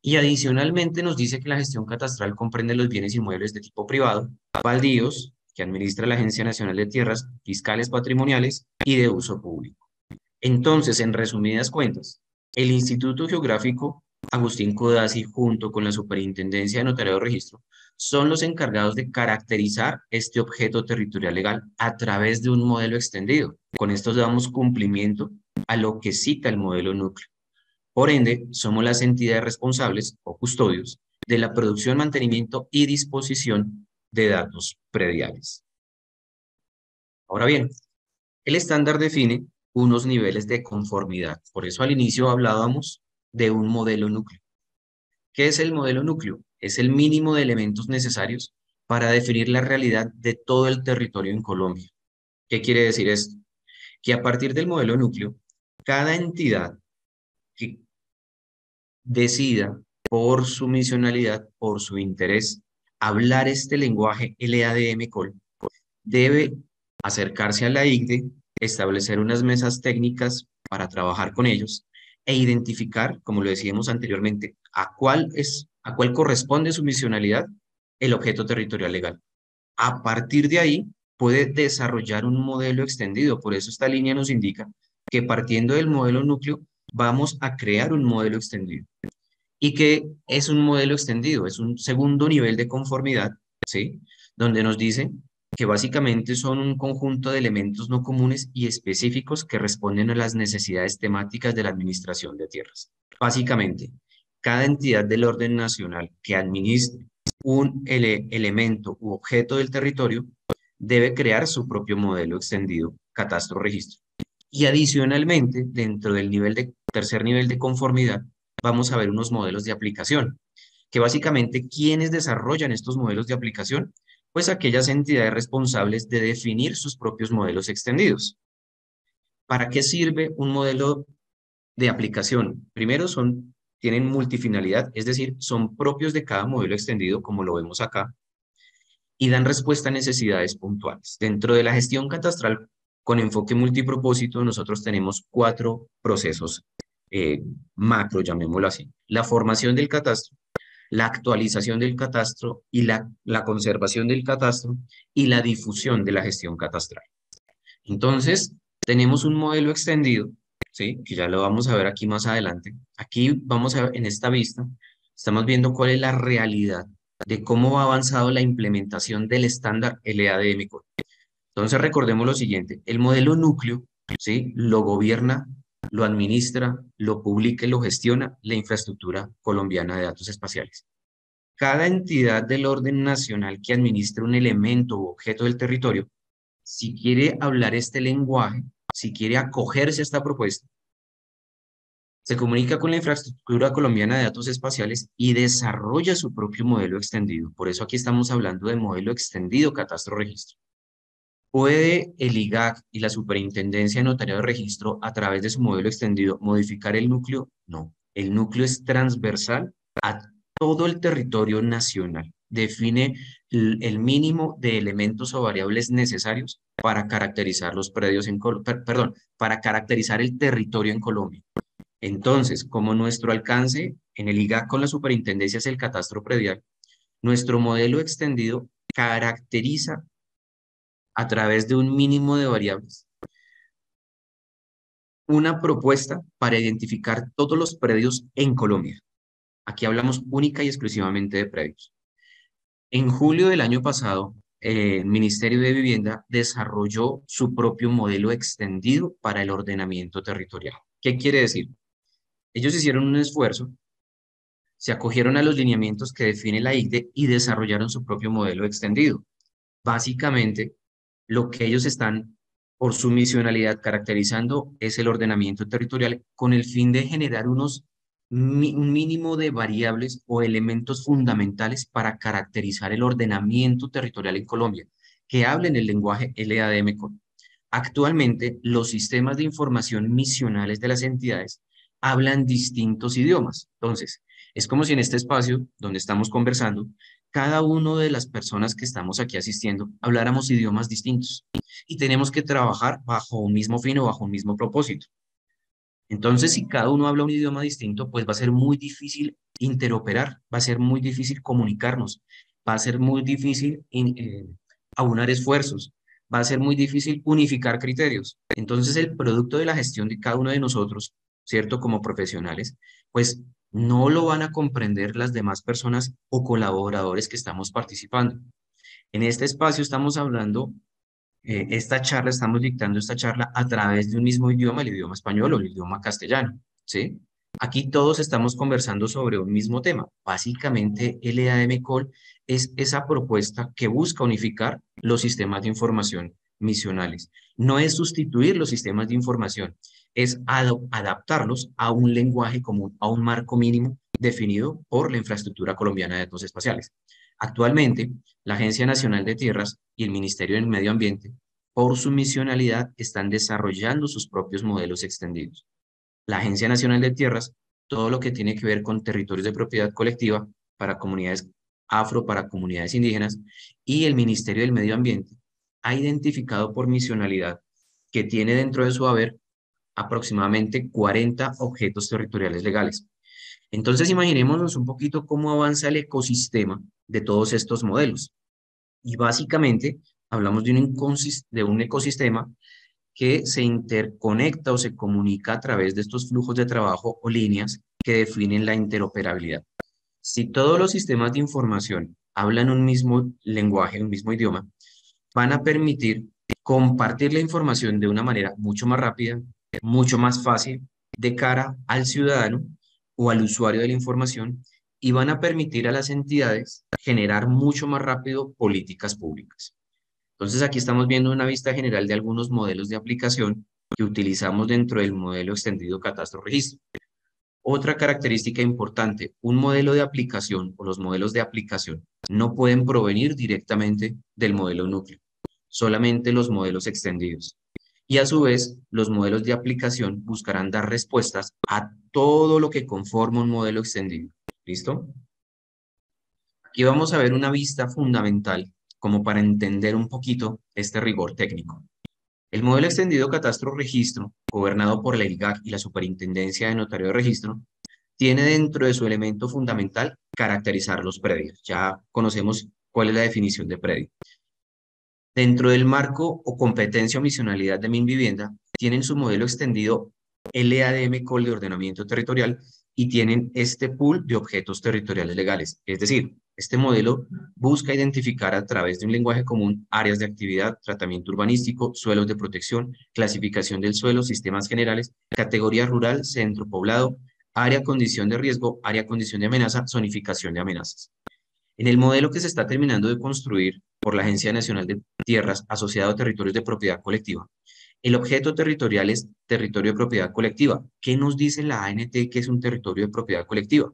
Y adicionalmente nos dice que la gestión catastral comprende los bienes inmuebles de tipo privado, baldíos, que administra la Agencia Nacional de Tierras, fiscales patrimoniales y de uso público. Entonces, en resumidas cuentas, el Instituto Geográfico Agustín Codazzi, junto con la Superintendencia de Notariado y Registro, son los encargados de caracterizar este objeto territorial legal a través de un modelo extendido. Con esto damos cumplimiento a lo que cita el modelo núcleo. Por ende, somos las entidades responsables o custodios de la producción, mantenimiento y disposición de datos prediales. Ahora bien, el estándar define unos niveles de conformidad. Por eso al inicio hablábamos de un modelo núcleo. ¿Qué es el modelo núcleo? Es el mínimo de elementos necesarios para definir la realidad de todo el territorio en Colombia. ¿Qué quiere decir esto? Que a partir del modelo núcleo, cada entidad que decida por su misionalidad, por su interés, hablar este lenguaje LADM-COL, debe acercarse a la ICDE, establecer unas mesas técnicas para trabajar con ellos e identificar, como lo decíamos anteriormente, a cuál corresponde su misionalidad, el objeto territorial legal. A partir de ahí, puede desarrollar un modelo extendido. Por eso esta línea nos indica que partiendo del modelo núcleo, vamos a crear un modelo extendido. ¿Y qué es un modelo extendido? Es un segundo nivel de conformidad, ¿sí? Donde nos dice que básicamente son un conjunto de elementos no comunes y específicos que responden a las necesidades temáticas de la administración de tierras. Básicamente, cada entidad del orden nacional que administre un elemento u objeto del territorio debe crear su propio modelo extendido, catastro-registro. Y adicionalmente, dentro del tercer nivel de conformidad, vamos a ver unos modelos de aplicación, que básicamente, ¿quiénes desarrollan estos modelos de aplicación? Pues aquellas entidades responsables de definir sus propios modelos extendidos. ¿Para qué sirve un modelo de aplicación? Primero, tienen multifinalidad, es decir, son propios de cada modelo extendido, como lo vemos acá, y dan respuesta a necesidades puntuales. Dentro de la gestión catastral con enfoque multipropósito, nosotros tenemos 4 procesos macro, llamémoslo así. La formación del catastro, la actualización del catastro y la conservación del catastro y la difusión de la gestión catastral. Entonces, tenemos un modelo extendido, ¿sí? Que ya lo vamos a ver aquí más adelante. Aquí vamos a ver, en esta vista, estamos viendo cuál es la realidad de cómo ha avanzado la implementación del estándar LADM-COL. Entonces, recordemos lo siguiente, el modelo núcleo, ¿sí? Lo gobierna, lo administra, lo publica y lo gestiona la infraestructura colombiana de datos espaciales. Cada entidad del orden nacional que administre un elemento u objeto del territorio, si quiere hablar este lenguaje, si quiere acogerse a esta propuesta, se comunica con la infraestructura colombiana de datos espaciales y desarrolla su propio modelo extendido. Por eso aquí estamos hablando de modelo extendido catastro-registro. ¿Puede el IGAC y la Superintendencia de Notariado de Registro, a través de su modelo extendido, modificar el núcleo? No. El núcleo es transversal a todo el territorio nacional. Define el mínimo de elementos o variables necesarios para caracterizar los predios para caracterizar el territorio en Colombia. Entonces, como nuestro alcance en el IGAC con la Superintendencia es el catastro predial, nuestro modelo extendido caracteriza a través de un mínimo de variables una propuesta para identificar todos los predios en Colombia. Aquí hablamos única y exclusivamente de predios. En julio del año pasado, el Ministerio de Vivienda desarrolló su propio modelo extendido para el ordenamiento territorial. ¿Qué quiere decir? Ellos hicieron un esfuerzo, se acogieron a los lineamientos que define la ICDE y desarrollaron su propio modelo extendido. Básicamente, lo que ellos están, por su misionalidad, caracterizando es el ordenamiento territorial con el fin de generar un mínimo de variables o elementos fundamentales para caracterizar el ordenamiento territorial en Colombia, que hablen el lenguaje LADM-COL. Actualmente, los sistemas de información misionales de las entidades hablan distintos idiomas. Entonces, es como si en este espacio donde estamos conversando, cada una de las personas que estamos aquí asistiendo habláramos idiomas distintos y tenemos que trabajar bajo un mismo fin o bajo un mismo propósito. Entonces, si cada uno habla un idioma distinto, pues va a ser muy difícil interoperar, va a ser muy difícil comunicarnos, va a ser muy difícil aunar esfuerzos, va a ser muy difícil unificar criterios. Entonces, el producto de la gestión de cada uno de nosotros, ¿cierto? Como profesionales, pues no lo van a comprender las demás personas o colaboradores que estamos participando. En este espacio estamos hablando, estamos dictando esta charla a través de un mismo idioma, el idioma español o el idioma castellano, ¿sí? Aquí todos estamos conversando sobre un mismo tema. Básicamente, LADM-COL es esa propuesta que busca unificar los sistemas de información misionales. No es sustituir los sistemas de información, es adaptarlos a un lenguaje común, a un marco mínimo definido por la infraestructura colombiana de datos espaciales. Actualmente, la Agencia Nacional de Tierras y el Ministerio del Medio Ambiente, por su misionalidad, están desarrollando sus propios modelos extendidos. La Agencia Nacional de Tierras, todo lo que tiene que ver con territorios de propiedad colectiva para comunidades afro, para comunidades indígenas, y el Ministerio del Medio Ambiente ha identificado por misionalidad que tiene dentro de su haber aproximadamente 40 objetos territoriales legales. Entonces, imaginémonos un poquito cómo avanza el ecosistema de todos estos modelos. Y básicamente hablamos de un ecosistema que se interconecta o se comunica a través de estos flujos de trabajo o líneas que definen la interoperabilidad. Si todos los sistemas de información hablan un mismo lenguaje, un mismo idioma, van a permitir compartir la información de una manera mucho más rápida, mucho más fácil de cara al ciudadano o al usuario de la información, y van a permitir a las entidades generar mucho más rápido políticas públicas. Entonces aquí estamos viendo una vista general de algunos modelos de aplicación que utilizamos dentro del modelo extendido catastro-registro. Otra característica importante, un modelo de aplicación o los modelos de aplicación no pueden provenir directamente del modelo núcleo, solamente los modelos extendidos. Y a su vez, los modelos de aplicación buscarán dar respuestas a todo lo que conforma un modelo extendido. ¿Listo? Aquí vamos a ver una vista fundamental como para entender un poquito este rigor técnico. El modelo extendido catastro-registro, gobernado por la IRGAC y la Superintendencia de Notario de Registro, tiene dentro de su elemento fundamental caracterizar los predios. Ya conocemos cuál es la definición de predio. Dentro del marco o competencia o misionalidad de Minvivienda, tienen su modelo extendido LADM Call de ordenamiento territorial y tienen este pool de objetos territoriales legales. Es decir, este modelo busca identificar a través de un lenguaje común áreas de actividad, tratamiento urbanístico, suelos de protección, clasificación del suelo, sistemas generales, categoría rural, centro poblado, área condición de riesgo, área condición de amenaza, zonificación de amenazas. En el modelo que se está terminando de construir por la Agencia Nacional de Tierras asociado a territorios de propiedad colectiva, el objeto territorial es territorio de propiedad colectiva. ¿Qué nos dice la ANT que es un territorio de propiedad colectiva?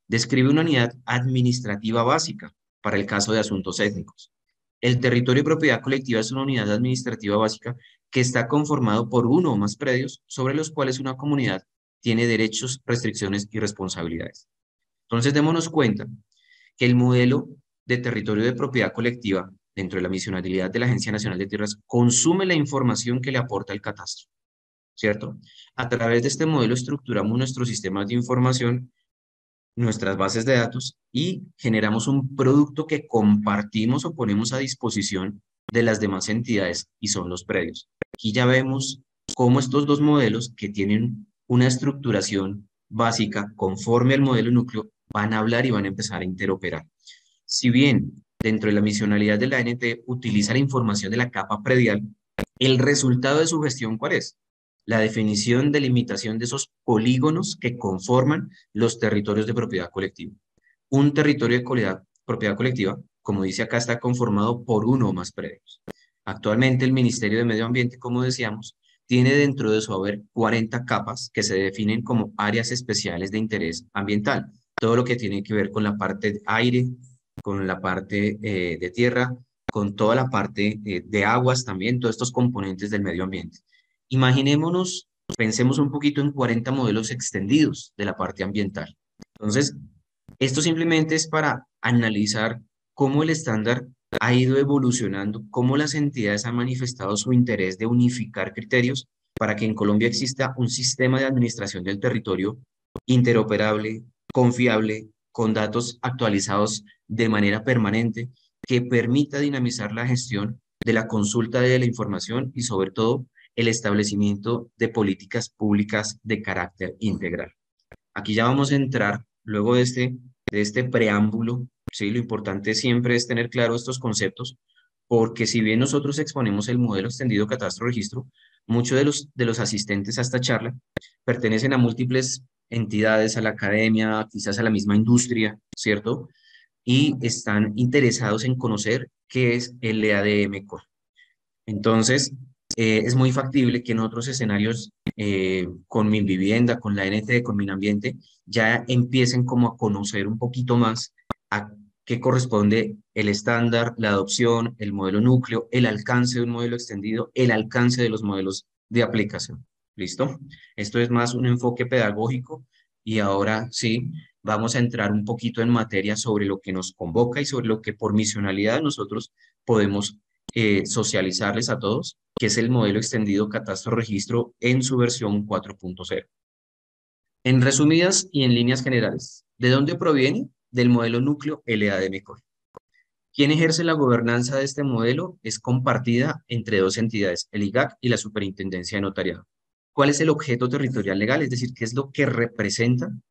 Describe una unidad administrativa básica para el caso de asuntos étnicos. El territorio de propiedad colectiva es una unidad administrativa básica que está conformado por uno o más predios sobre los cuales una comunidad tiene derechos, restricciones y responsabilidades. Entonces, démonos cuenta que el modelo de territorio de propiedad colectiva dentro de la misionalidad de la Agencia Nacional de Tierras consume la información que le aporta el catastro, ¿cierto? A través de este modelo estructuramos nuestros sistemas de información, nuestras bases de datos y generamos un producto que compartimos o ponemos a disposición de las demás entidades y son los predios. Aquí ya vemos cómo estos dos modelos que tienen una estructuración básica conforme al modelo núcleo van a hablar y van a empezar a interoperar. Si bien dentro de la misionalidad de la ANT utiliza la información de la capa predial, el resultado de su gestión, ¿cuál es? La definición, delimitación de esos polígonos que conforman los territorios de propiedad colectiva. Un territorio de propiedad colectiva, como dice acá, está conformado por uno o más predios. Actualmente el Ministerio de Medio Ambiente, como decíamos, tiene dentro de su haber 40 capas que se definen como áreas especiales de interés ambiental. Todo lo que tiene que ver con la parte de aire, con la parte de tierra, con toda la parte de aguas también, todos estos componentes del medio ambiente. Imaginémonos, pensemos un poquito en 40 modelos extendidos de la parte ambiental. Entonces, esto simplemente es para analizar cómo el estándar ha ido evolucionando, cómo las entidades han manifestado su interés de unificar criterios para que en Colombia exista un sistema de administración del territorio interoperable, confiable, con datos actualizados de manera permanente, que permita dinamizar la gestión de la consulta de la información y sobre todo el establecimiento de políticas públicas de carácter integral. Aquí ya vamos a entrar, luego de este preámbulo, ¿sí? Lo importante siempre es tener claro estos conceptos, porque si bien nosotros exponemos el modelo extendido catastro-registro, muchos de los asistentes a esta charla pertenecen a múltiples entidades, a la academia, quizás a la misma industria, ¿cierto? Y están interesados en conocer qué es el EADM Core. Entonces, es muy factible que en otros escenarios, con mi vivienda, con la NT, con mi ambiente, ya empiecen como a conocer un poquito más a qué corresponde el estándar, la adopción, el modelo núcleo, el alcance de un modelo extendido, el alcance de los modelos de aplicación. ¿Listo? Esto es más un enfoque pedagógico y ahora sí, vamos a entrar un poquito en materia sobre lo que nos convoca y sobre lo que por misionalidad nosotros podemos socializarles a todos, que es el modelo extendido catastro registro en su versión 4.0. En resumidas y en líneas generales, ¿de dónde proviene? Del modelo núcleo LADMCOL. ¿Quién ejerce la gobernanza de este modelo? Es compartida entre dos entidades, el IGAC y la Superintendencia de Notariado. ¿Cuál es el objeto territorial legal? Es decir, ¿qué es lo que representan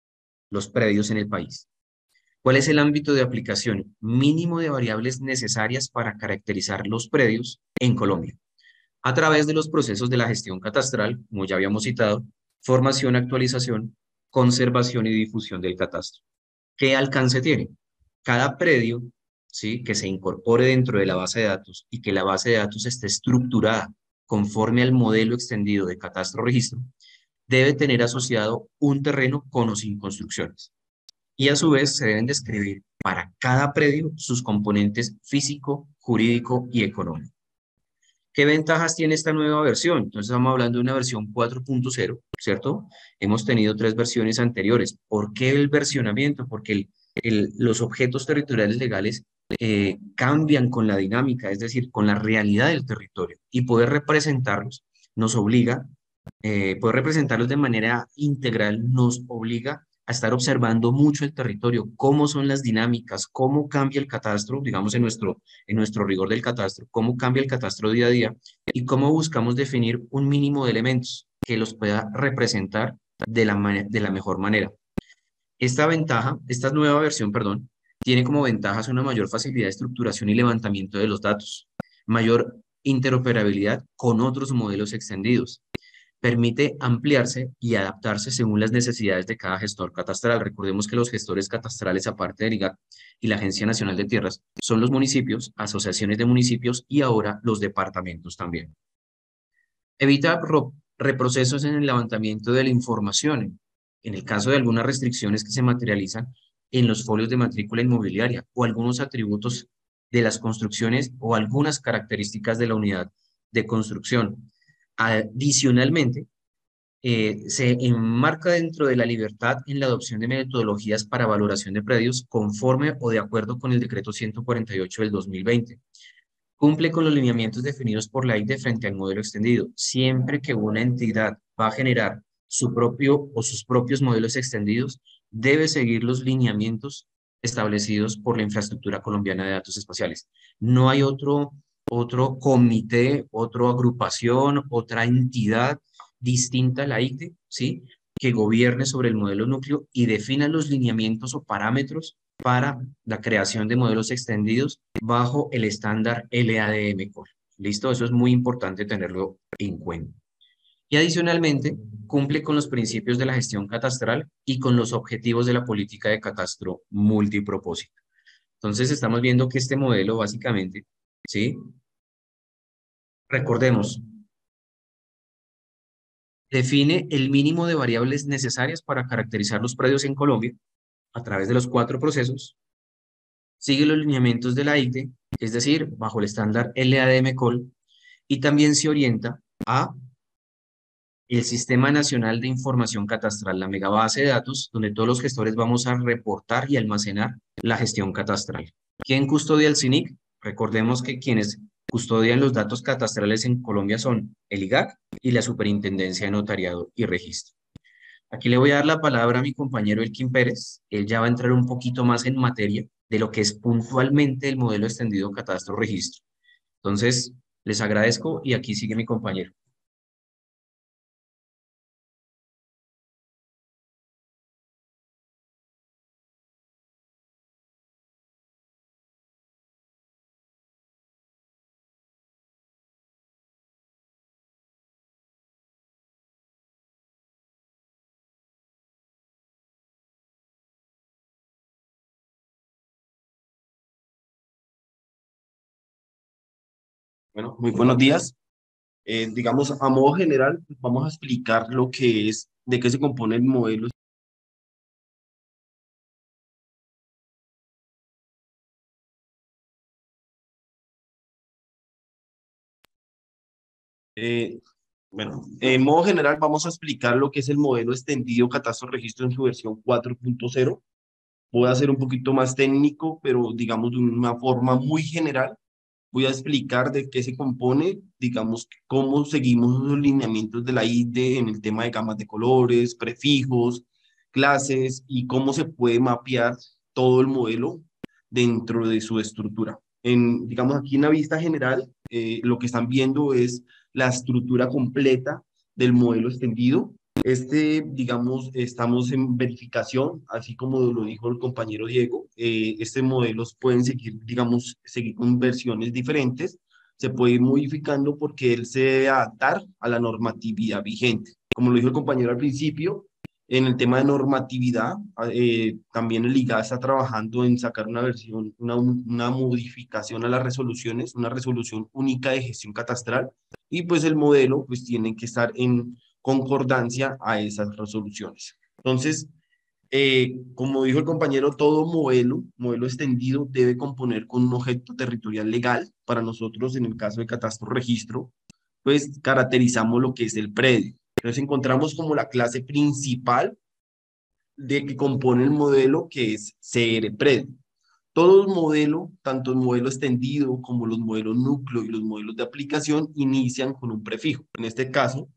los predios en el país? ¿Cuál es el ámbito de aplicación mínimo de variables necesarias para caracterizar los predios en Colombia? A través de los procesos de la gestión catastral, como ya habíamos citado, formación, actualización, conservación y difusión del catastro. ¿Qué alcance tiene? Cada predio, ¿sí?, que se incorpore dentro de la base de datos y que la base de datos esté estructurada conforme al modelo extendido de catastro registro, debe tener asociado un terreno con o sin construcciones. Y a su vez se deben describir para cada predio sus componentes físico, jurídico y económico. ¿Qué ventajas tiene esta nueva versión? Entonces estamos hablando de una versión 4.0, ¿cierto? Hemos tenido 3 versiones anteriores. ¿Por qué el versionamiento? Porque los objetos territoriales legales cambian con la dinámica, es decir, con la realidad del territorio. Y poder representarlos nos obliga, poder representarlos de manera integral nos obliga a estar observando mucho el territorio, cómo son las dinámicas, cómo cambia el catastro, digamos en nuestro rigor del catastro, cómo cambia el catastro día a día y cómo buscamos definir un mínimo de elementos que los pueda representar de la mejor manera. Esta nueva versión, perdón, tiene como ventajas una mayor facilidad de estructuración y levantamiento de los datos, mayor interoperabilidad con otros modelos extendidos, permite ampliarse y adaptarse según las necesidades de cada gestor catastral. Recordemos que los gestores catastrales, aparte del IGAC y la Agencia Nacional de Tierras, son los municipios, asociaciones de municipios y ahora los departamentos también. Evita reprocesos en el levantamiento de la información, en el caso de algunas restricciones que se materializan en los folios de matrícula inmobiliaria o algunos atributos de las construcciones o algunas características de la unidad de construcción. Adicionalmente, se enmarca dentro de la libertad en la adopción de metodologías para valoración de predios conforme o de acuerdo con el decreto 148 del 2020. Cumple con los lineamientos definidos por la ICDE frente al modelo extendido. Siempre que una entidad va a generar su propio o sus propios modelos extendidos, debe seguir los lineamientos establecidos por la infraestructura colombiana de datos espaciales. No hay otro comité, otra agrupación, otra entidad distinta a la ICDE, ¿sí?, que gobierne sobre el modelo núcleo y defina los lineamientos o parámetros para la creación de modelos extendidos bajo el estándar LADMCOL. ¿Listo? Eso es muy importante tenerlo en cuenta. Y adicionalmente, cumple con los principios de la gestión catastral y con los objetivos de la política de catastro multipropósito. Entonces, estamos viendo que este modelo básicamente, ¿sí?, recordemos, define el mínimo de variables necesarias para caracterizar los predios en Colombia a través de los 4 procesos, sigue los lineamientos de la ICDE, es decir, bajo el estándar LADMCOL, y también se orienta a el Sistema Nacional de Información Catastral, la megabase de datos, donde todos los gestores vamos a reportar y almacenar la gestión catastral. ¿Quién custodia el CINIC? Recordemos que quienes custodian los datos catastrales en Colombia son el IGAC y la Superintendencia de Notariado y Registro. Aquí le voy a dar la palabra a mi compañero Elkin Pérez. Él ya va a entrar un poquito más en materia de lo que es puntualmente el modelo extendido catastro registro. Entonces, les agradezco y aquí sigue mi compañero. Bueno, muy buenos días. Digamos, a modo general, vamos a explicar lo que es, de qué se compone el modelo. Eh, bueno, en modo general, vamos a explicar lo que es el modelo extendido catastro registro en su versión 4.0. Voy a ser un poquito más técnico, pero digamos de una forma muy general. Voy a explicar de qué se compone, digamos, cómo seguimos los lineamientos de la IDE en el tema de gamas de colores, prefijos, clases y cómo se puede mapear todo el modelo dentro de su estructura. Digamos, aquí en la vista general, lo que están viendo es la estructura completa del modelo extendido. Digamos, estamos en verificación, así como lo dijo el compañero Diego, este modelos pueden seguir, digamos, seguir con versiones diferentes, se puede ir modificando porque él se debe adaptar a la normatividad vigente. Como lo dijo el compañero al principio, en el tema de normatividad, también el IGA está trabajando en sacar una versión, una modificación a las resoluciones, una resolución única de gestión catastral, y pues el modelo pues tiene que estar en concordancia a esas resoluciones. Entonces, como dijo el compañero, todo modelo extendido debe componer con un objeto territorial legal. Para nosotros, en el caso de catastro registro, pues caracterizamos lo que es el predio. Entonces encontramos como la clase principal de que compone el modelo, que es CR predio. Todo el modelo, tanto el modelo extendido como los modelos núcleo y los modelos de aplicación, inician con un prefijo. En este caso,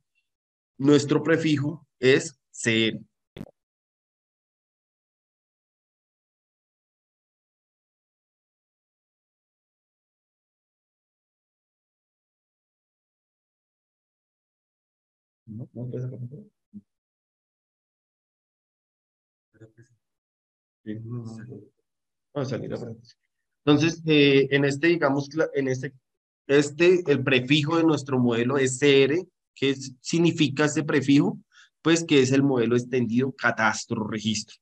nuestro prefijo es CR. No, no, pues, acá, no. Sí, no, no, no. Vamos a salir a paréntesis. Entonces, en este, digamos, el prefijo de nuestro modelo es CR. Significa este prefijo? Pues que es el modelo extendido catastro registro.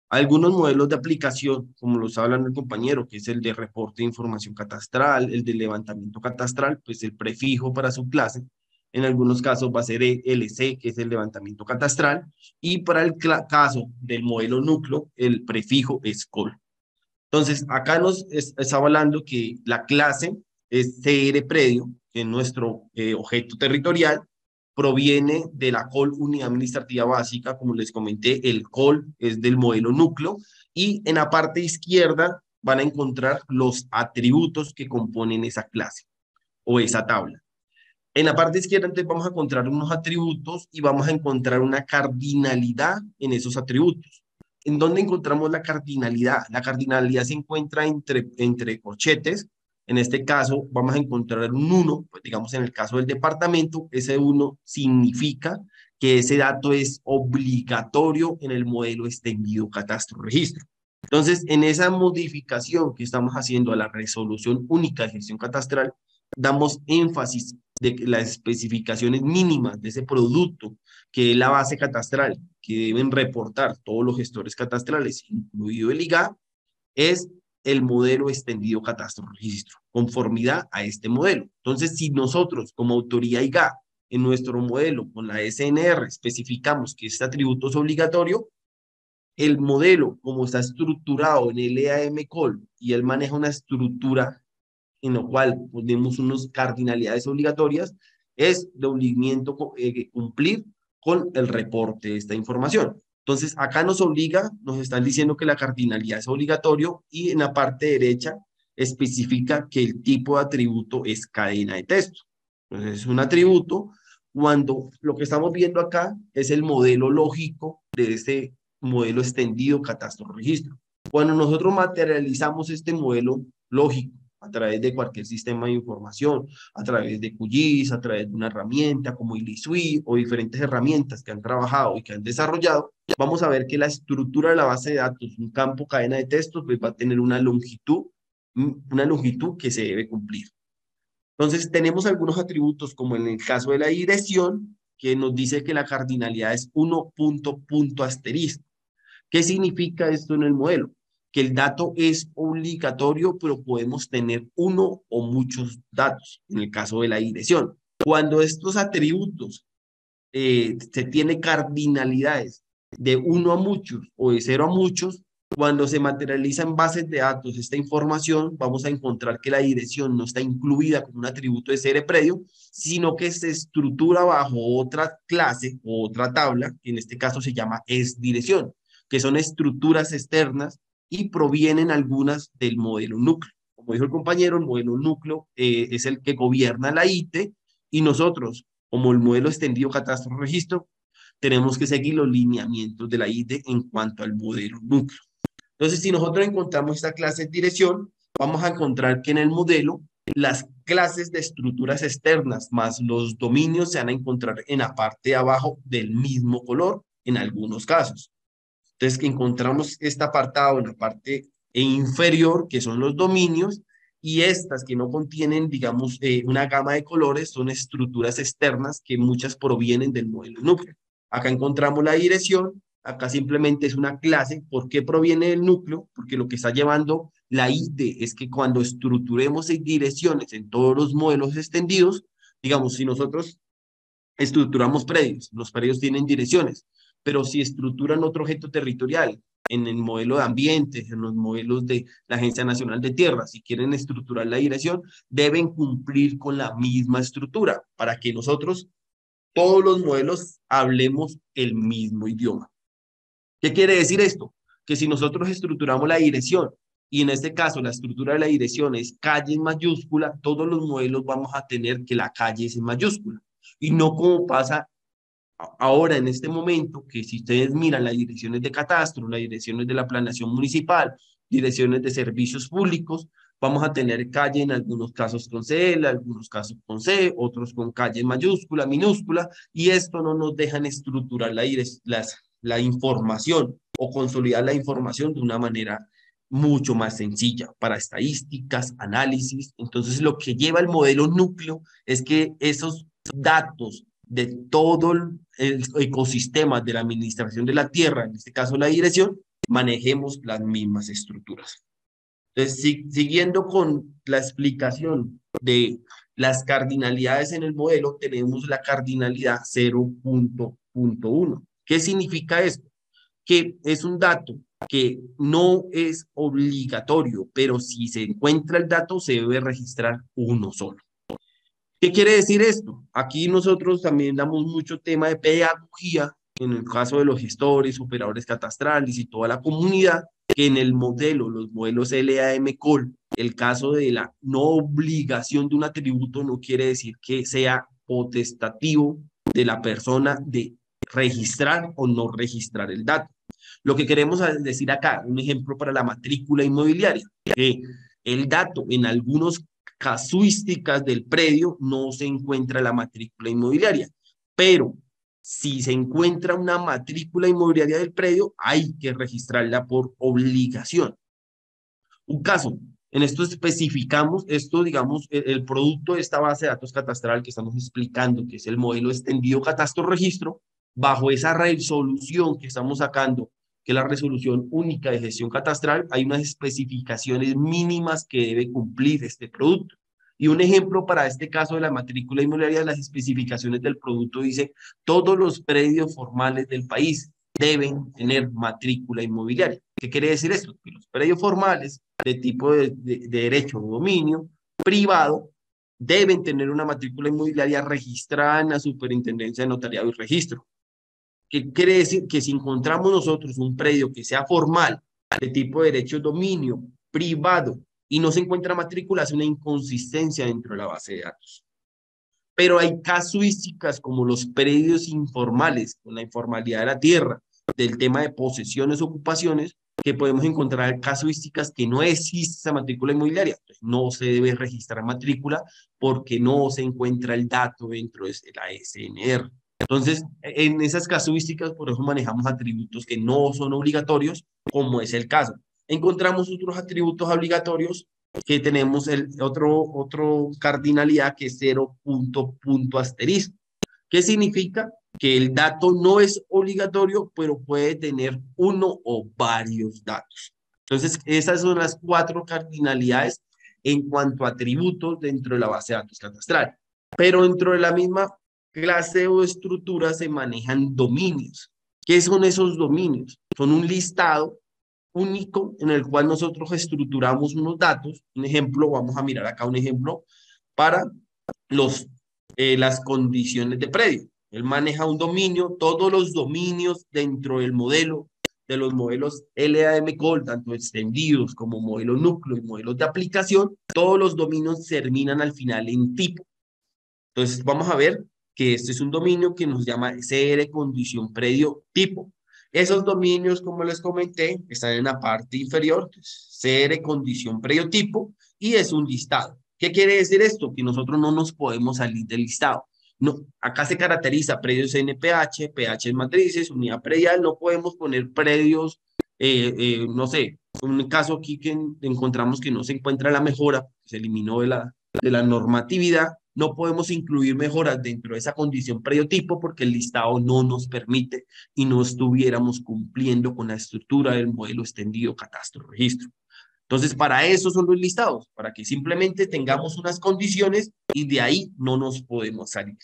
Algunos modelos de aplicación, como los hablan el compañero, que es el de reporte de información catastral, el de levantamiento catastral, pues el prefijo para su clase, en algunos casos va a ser LC, que es el levantamiento catastral, y para el caso del modelo núcleo, el prefijo es COL. Entonces, acá nos está hablando que la clase es CR predio, que es nuestro objeto territorial, proviene de la COL unidad administrativa básica, como les comenté, el COL es del modelo núcleo, y en la parte izquierda van a encontrar los atributos que componen esa clase o esa tabla. En la parte izquierda entonces vamos a encontrar unos atributos y vamos a encontrar una cardinalidad en esos atributos. ¿En dónde encontramos la cardinalidad? La cardinalidad se encuentra entre corchetes. En este caso vamos a encontrar un 1, pues digamos en el caso del departamento, ese 1 significa que ese dato es obligatorio en el modelo extendido catastro registro. Entonces, en esa modificación que estamos haciendo a la resolución única de gestión catastral, damos énfasis de que las especificaciones mínimas de ese producto, que es la base catastral, que deben reportar todos los gestores catastrales, incluido el IGA, es el modelo extendido catastro registro, conformidad a este modelo. Entonces, si nosotros como autoría IGA, en nuestro modelo con la SNR, especificamos que este atributo es obligatorio, el modelo, como está estructurado en el EAM-COL y él maneja una estructura en lo cual ponemos unas cardinalidades obligatorias, es de obligamiento cumplir con el reporte de esta información. Entonces, acá nos están diciendo que la cardinalidad es obligatorio y en la parte derecha especifica que el tipo de atributo es cadena de texto. Entonces, es un atributo cuando lo que estamos viendo acá es el modelo lógico de este modelo extendido catastro registro. Cuando nosotros materializamos este modelo lógico a través de cualquier sistema de información, a través de QGIS, a través de una herramienta como ILISUI o diferentes herramientas que han trabajado y que han desarrollado, vamos a ver que la estructura de la base de datos, un campo cadena de textos, pues va a tener una longitud que se debe cumplir. Entonces, tenemos algunos atributos, como en el caso de la dirección, que nos dice que la cardinalidad es 1 punto asterisco. ¿Qué significa esto en el modelo? que el dato es obligatorio, pero podemos tener uno o muchos datos, en el caso de la dirección. Cuando estos atributos se tiene cardinalidades de uno a muchos o de cero a muchos, cuando se materializa en bases de datos esta información, vamos a encontrar que la dirección no está incluida como un atributo de serie predio, sino que se estructura bajo otra clase o otra tabla, que en este caso se llama dirección, que son estructuras externas y provienen algunas del modelo núcleo. Como dijo el compañero, el modelo núcleo es el que gobierna la ITE y nosotros, como el modelo extendido catastro registro, tenemos que seguir los lineamientos de la ITE en cuanto al modelo núcleo. Entonces, si nosotros encontramos esta clase de dirección, vamos a encontrar que en el modelo las clases de estructuras externas más los dominios se van a encontrar en la parte de abajo del mismo color en algunos casos. Entonces, que encontramos este apartado en la parte inferior, que son los dominios, y estas que no contienen, digamos, una gama de colores, son estructuras externas que muchas provienen del modelo núcleo. Acá encontramos la dirección, acá simplemente es una clase. ¿Por qué proviene del núcleo? Porque lo que está llevando la ITE es que cuando estructuremos direcciones en todos los modelos extendidos, digamos, si nosotros estructuramos predios, los predios tienen direcciones, pero si estructuran otro objeto territorial, en el modelo de ambientes, en los modelos de la Agencia Nacional de Tierra, si quieren estructurar la dirección, deben cumplir con la misma estructura para que nosotros, todos los modelos, hablemos el mismo idioma. ¿Qué quiere decir esto? Que si nosotros estructuramos la dirección, y en este caso la estructura de la dirección es calle en mayúscula, todos los modelos vamos a tener que la calle es en mayúscula. Y no como pasa ahora en este momento, que si ustedes miran las direcciones de catastro, las direcciones de la planeación municipal, direcciones de servicios públicos, vamos a tener calle en algunos casos con C, en algunos casos con C, otros con calle mayúscula, minúscula, y esto no nos dejan estructurar la información o consolidar la información de una manera mucho más sencilla para estadísticas, análisis. Entonces, lo que lleva el modelo núcleo es que esos datos de todo el ecosistema de la administración de la tierra, en este caso la dirección, manejemos las mismas estructuras. Entonces, siguiendo con la explicación de las cardinalidades en el modelo, tenemos la cardinalidad 0.1. ¿Qué significa esto? Que es un dato que no es obligatorio, pero si se encuentra el dato, se debe registrar uno solo. ¿Qué quiere decir esto? Aquí nosotros también damos mucho tema de pedagogía, en el caso de los gestores, operadores catastrales y toda la comunidad, que en el modelo, los modelos LAM-COL, el caso de la no obligación de un atributo no quiere decir que sea potestativo de la persona de registrar o no registrar el dato. Lo que queremos decir acá, un ejemplo para la matrícula inmobiliaria, que el dato en algunos casuísticas del predio no se encuentra la matrícula inmobiliaria, pero si se encuentra una matrícula inmobiliaria del predio, hay que registrarla por obligación. Un caso, en esto especificamos, esto digamos, el producto de esta base de datos catastral que estamos explicando, que es el modelo extendido catastro-registro, bajo esa resolución que estamos sacando, que es la resolución única de gestión catastral, hay unas especificaciones mínimas que debe cumplir este producto. Y un ejemplo para este caso de la matrícula inmobiliaria, las especificaciones del producto dice, todos los predios formales del país deben tener matrícula inmobiliaria. ¿Qué quiere decir esto? Que los predios formales de tipo de derecho o dominio privado deben tener una matrícula inmobiliaria registrada en la Superintendencia de Notariado y Registro. ¿Qué quiere decir? Que si encontramos nosotros un predio que sea formal, de tipo de derecho dominio, privado, y no se encuentra matrícula, es una inconsistencia dentro de la base de datos. Pero hay casuísticas como los predios informales, con la informalidad de la tierra, del tema de posesiones, ocupaciones, que podemos encontrar casuísticas que no existe esa matrícula inmobiliaria. Entonces, no se debe registrar matrícula porque no se encuentra el dato dentro de la SNR. Entonces, en esas casuísticas, por eso manejamos atributos que no son obligatorios, como es el caso. Encontramos otros atributos obligatorios que tenemos otro cardinalidad que es 0 punto asterisco. ¿Qué significa? Que el dato no es obligatorio, pero puede tener uno o varios datos. Entonces, esas son las 4 cardinalidades en cuanto a atributos dentro de la base de datos catastral. Pero dentro de la misma clase o estructura se manejan dominios. ¿Qué son esos dominios? Son un listado único en el cual nosotros estructuramos unos datos. Un ejemplo, vamos a mirar acá un ejemplo para las condiciones de predio. Él maneja un dominio, todos los dominios dentro del modelo, de los modelos LAMCOL, tanto extendidos como modelos núcleo y modelos de aplicación, todos los dominios terminan al final en tipo. Entonces vamos a ver que este es un dominio que nos llama CR condición predio tipo. Esos dominios, como les comenté, están en la parte inferior, CR condición predio tipo, y es un listado. ¿Qué quiere decir esto? Que nosotros no nos podemos salir del listado. No, acá se caracteriza predios NPH, pH en matrices, unidad predial, no podemos poner predios, no sé, un caso aquí que encontramos que no se encuentra la mejora, se eliminó de la normatividad, no podemos incluir mejoras dentro de esa condición predio-tipo porque el listado no nos permite y no estuviéramos cumpliendo con la estructura del modelo extendido catastro-registro. Entonces, para eso son los listados, para que simplemente tengamos unas condiciones y de ahí no nos podemos salir.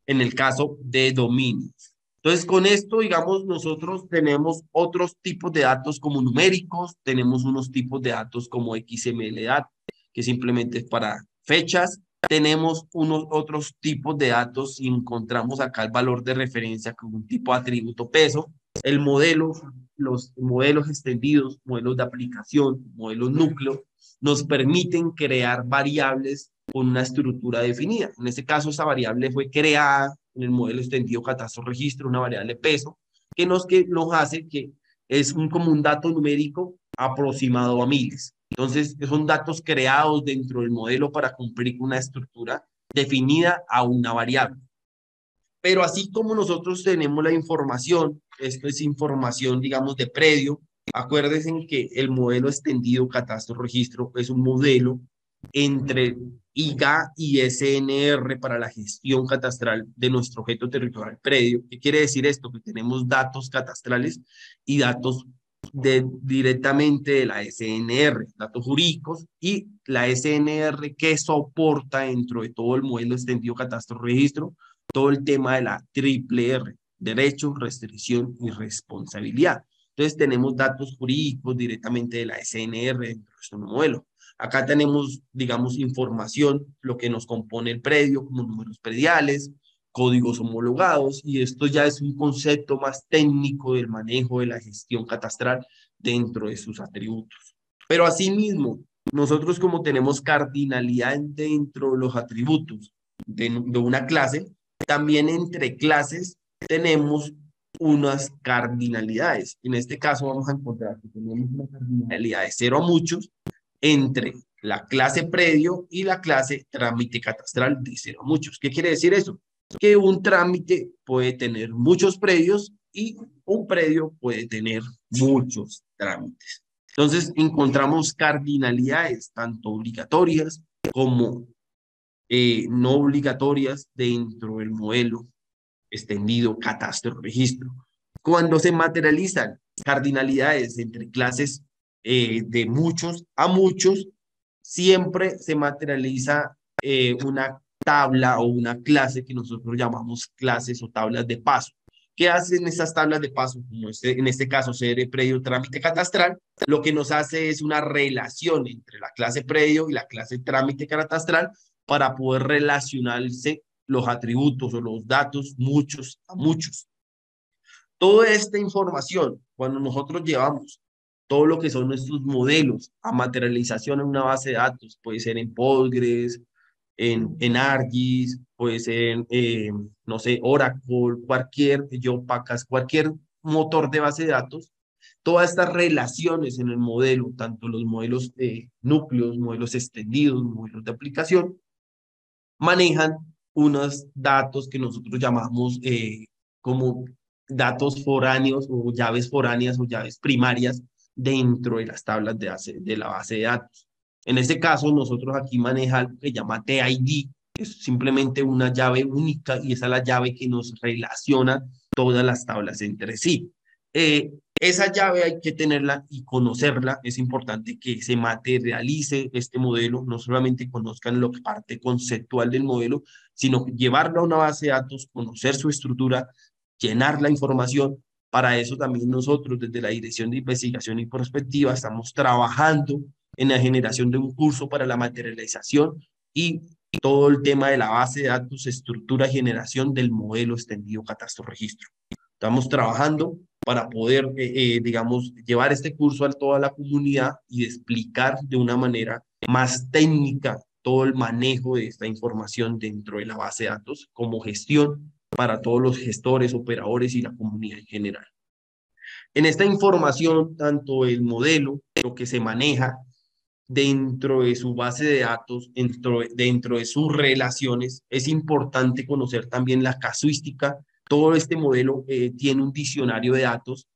En el caso de dominios. Entonces, con esto, digamos, nosotros tenemos otros tipos de datos como numéricos, tenemos unos tipos de datos como XML, que simplemente es para fechas, tenemos unos otros tipos de datos y encontramos acá el valor de referencia como un tipo de atributo peso, el modelo, los modelos extendidos, modelos de aplicación, modelos núcleo, nos permiten crear variables con una estructura definida. En este caso, esa variable fue creada en el modelo extendido catastro-registro, una variable peso, que nos hace que es como un dato numérico aproximado a miles. Entonces, son datos creados dentro del modelo para cumplir con una estructura definida a una variable. Pero así como nosotros tenemos la información, esto es información, digamos, de predio, acuérdense que el modelo extendido catastro-registro es un modelo entre IGA y SNR para la gestión catastral de nuestro objeto territorial predio. ¿Qué quiere decir esto? Que tenemos datos catastrales y datos directamente de la SNR, datos jurídicos, y la SNR que soporta dentro de todo el modelo extendido catastro-registro todo el tema de la triple R, derecho, restricción y responsabilidad. Entonces tenemos datos jurídicos directamente de la SNR dentro de nuestro modelo. Acá tenemos, digamos, información, lo que nos compone el predio, como números prediales, códigos homologados, y esto ya es un concepto más técnico del manejo de la gestión catastral dentro de sus atributos. Pero asimismo, nosotros como tenemos cardinalidad dentro de los atributos de una clase, también entre clases tenemos unas cardinalidades. En este caso vamos a encontrar que tenemos una cardinalidad de 0 a muchos entre la clase predio y la clase trámite catastral de 0 a muchos. ¿Qué quiere decir eso? Que un trámite puede tener muchos predios y un predio puede tener muchos trámites. Entonces encontramos cardinalidades tanto obligatorias como no obligatorias dentro del modelo extendido catastro-registro. Cuando se materializan cardinalidades entre clases de muchos a muchos, siempre se materializa una tabla o una clase que nosotros llamamos clases o tablas de paso. ¿Qué hacen estas tablas de paso? Como en este caso, CR predio trámite catastral, lo que nos hace es una relación entre la clase predio y la clase trámite catastral para poder relacionarse los atributos o los datos muchos a muchos. Toda esta información, cuando nosotros llevamos todo lo que son nuestros modelos a materialización en una base de datos, puede ser en Postgres, en ArcGIS, puede ser en, no sé, Oracle, cualquier, Yopacas, cualquier motor de base de datos, todas estas relaciones en el modelo, tanto los modelos núcleos, modelos extendidos, modelos de aplicación, manejan unos datos que nosotros llamamos como datos foráneos o llaves foráneas o llaves primarias dentro de las tablas de la base de datos. En este caso, nosotros aquí manejamos lo que llama TID, que es simplemente una llave única y esa es la llave que nos relaciona todas las tablas entre sí. Esa llave hay que tenerla y conocerla. Es importante que se materialice este modelo, no solamente conozcan la parte conceptual del modelo, sino llevarlo a una base de datos, conocer su estructura, llenar la información. Para eso también nosotros desde la Dirección de Investigación y Prospectiva estamos trabajando en la generación de un curso para la materialización y todo el tema de la base de datos, estructura y generación del modelo extendido catastro-registro. Estamos trabajando para poder, digamos, llevar este curso a toda la comunidad y explicar de una manera más técnica todo el manejo de esta información dentro de la base de datos como gestión para todos los gestores, operadores y la comunidad en general. En esta información, tanto el modelo, lo que se maneja dentro de su base de datos, dentro de sus relaciones, es importante conocer también la casuística. Todo este modelo tiene un diccionario de datos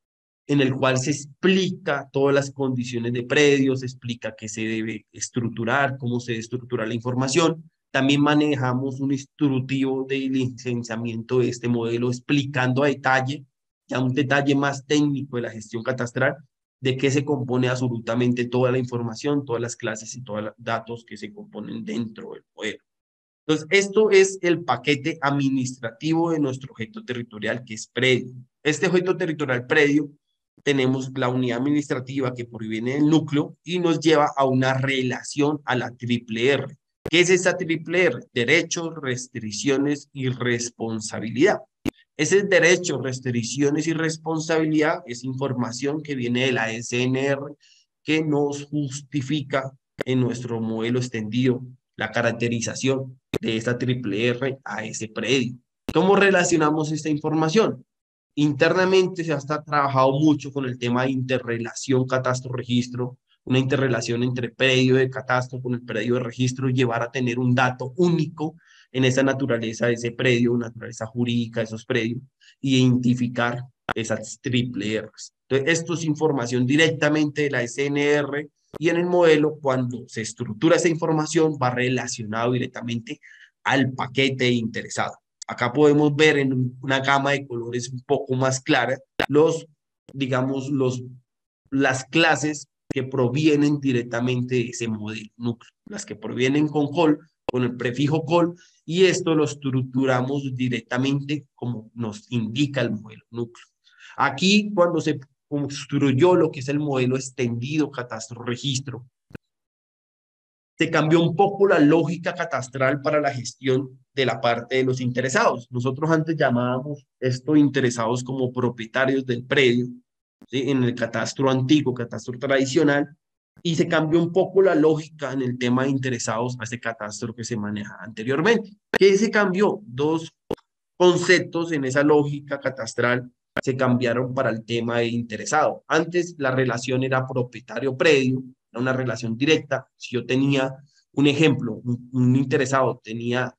en el cual se explica todas las condiciones de predios, se explica qué se debe estructurar, cómo se debe estructurar la información. También manejamos un instructivo de licenciamiento de este modelo explicando a detalle, ya un detalle más técnico de la gestión catastral, de qué se compone absolutamente toda la información, todas las clases y todos los datos que se componen dentro del modelo. Entonces, esto es el paquete administrativo de nuestro objeto territorial, que es predio. Este objeto territorial predio, tenemos la unidad administrativa que proviene del núcleo y nos lleva a una relación a la triple R. ¿Qué es esa triple R? Derechos, restricciones y responsabilidad. Ese derecho, restricciones y responsabilidad es información que viene de la SNR que nos justifica en nuestro modelo extendido la caracterización de esta triple R a ese predio. ¿Cómo relacionamos esta información? Internamente se ha trabajado mucho con el tema de interrelación catastro-registro, una interrelación entre predio de catastro con el predio de registro, llevar a tener un dato único en esa naturaleza de ese predio, naturaleza jurídica de esos predios, y identificar esas triple R's. Entonces, esto es información directamente de la SNR y en el modelo, cuando se estructura esa información, va relacionado directamente al paquete interesado. Acá podemos ver en una gama de colores un poco más clara digamos, las clases que provienen directamente de ese modelo núcleo, las que provienen con col, con el prefijo col, y esto lo estructuramos directamente como nos indica el modelo núcleo. Aquí, cuando se construyó lo que es el modelo extendido catastro-registro, se cambió un poco la lógica catastral para la gestión de la parte de los interesados. Nosotros antes llamábamos estos interesados como propietarios del predio, ¿sí? En el catastro antiguo, catastro tradicional, y se cambió un poco la lógica en el tema de interesados a ese catastro que se manejaba anteriormente. ¿Qué se cambió? Dos conceptos en esa lógica catastral se cambiaron para el tema de interesado. Antes la relación era propietario-predio, era una relación directa. Si yo tenía un ejemplo, un interesado tenía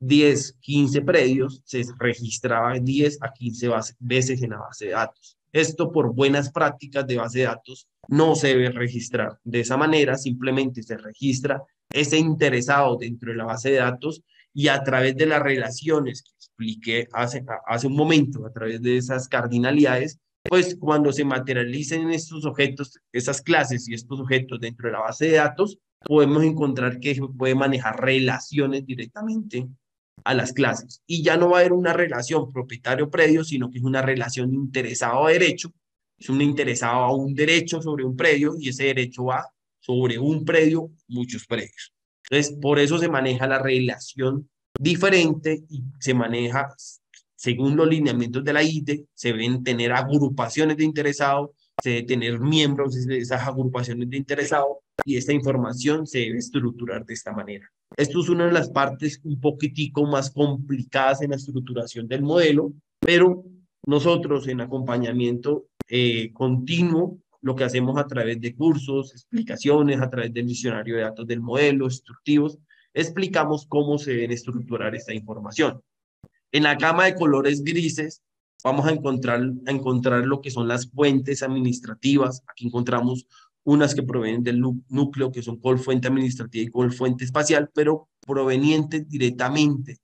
10, 15 predios, se registraba 10 a 15 veces en la base de datos. Esto por buenas prácticas de base de datos no se debe registrar. De esa manera simplemente se registra ese interesado dentro de la base de datos y a través de las relaciones que expliqué hace un momento, a través de esas cardinalidades, pues cuando se materialicen estos objetos, esas clases y estos objetos dentro de la base de datos, podemos encontrar que se puede manejar relaciones directamente a las clases. Y ya no va a haber una relación propietario-predio, sino que es una relación interesado a derecho, es un interesado a un derecho sobre un predio y ese derecho va sobre un predio, muchos predios. Entonces, por eso se maneja la relación diferente y se maneja según los lineamientos de la ITE, se deben tener agrupaciones de interesados, se deben tener miembros de esas agrupaciones de interesados y esta información se debe estructurar de esta manera. Esto es una de las partes un poquitico más complicadas en la estructuración del modelo, pero nosotros en acompañamiento continuo, lo que hacemos a través de cursos, explicaciones, a través del diccionario de datos del modelo, instructivos, explicamos cómo se debe estructurar esta información. En la gama de colores grises vamos a encontrar lo que son las fuentes administrativas. Aquí encontramos unas que provienen del núcleo, que son col fuente administrativa y col fuente espacial, pero provenientes directamente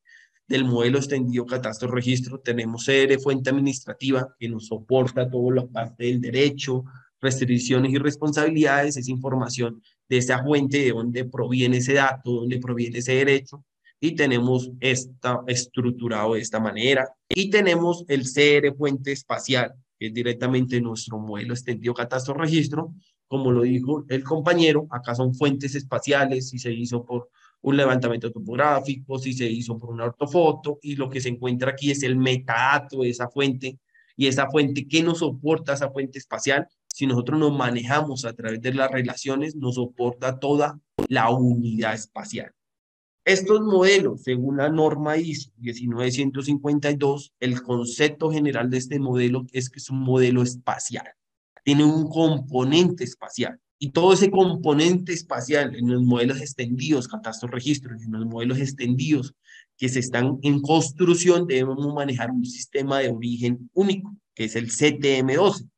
del modelo extendido catastro registro. Tenemos CR fuente administrativa que nos soporta toda la parte del derecho, restricciones y responsabilidades, esa información de esa fuente, de dónde proviene ese dato, dónde proviene ese derecho, y tenemos esta estructurado de esta manera. Y tenemos el CR fuente espacial, que es directamente nuestro modelo extendido catastro registro. Como lo dijo el compañero, acá son fuentes espaciales, si se hizo por un levantamiento topográfico, si se hizo por una ortofoto, y lo que se encuentra aquí es el metadato de esa fuente, y esa fuente, ¿qué nos soporta esa fuente espacial? Si nosotros nos manejamos a través de las relaciones, nos soporta toda la unidad espacial. Estos modelos, según la norma ISO 19152, el concepto general de este modelo es que es un modelo espacial. Tiene un componente espacial. Y todo ese componente espacial en los modelos extendidos, catastro registro, en los modelos extendidos que se están en construcción, debemos manejar un sistema de origen único, que es el CTM12.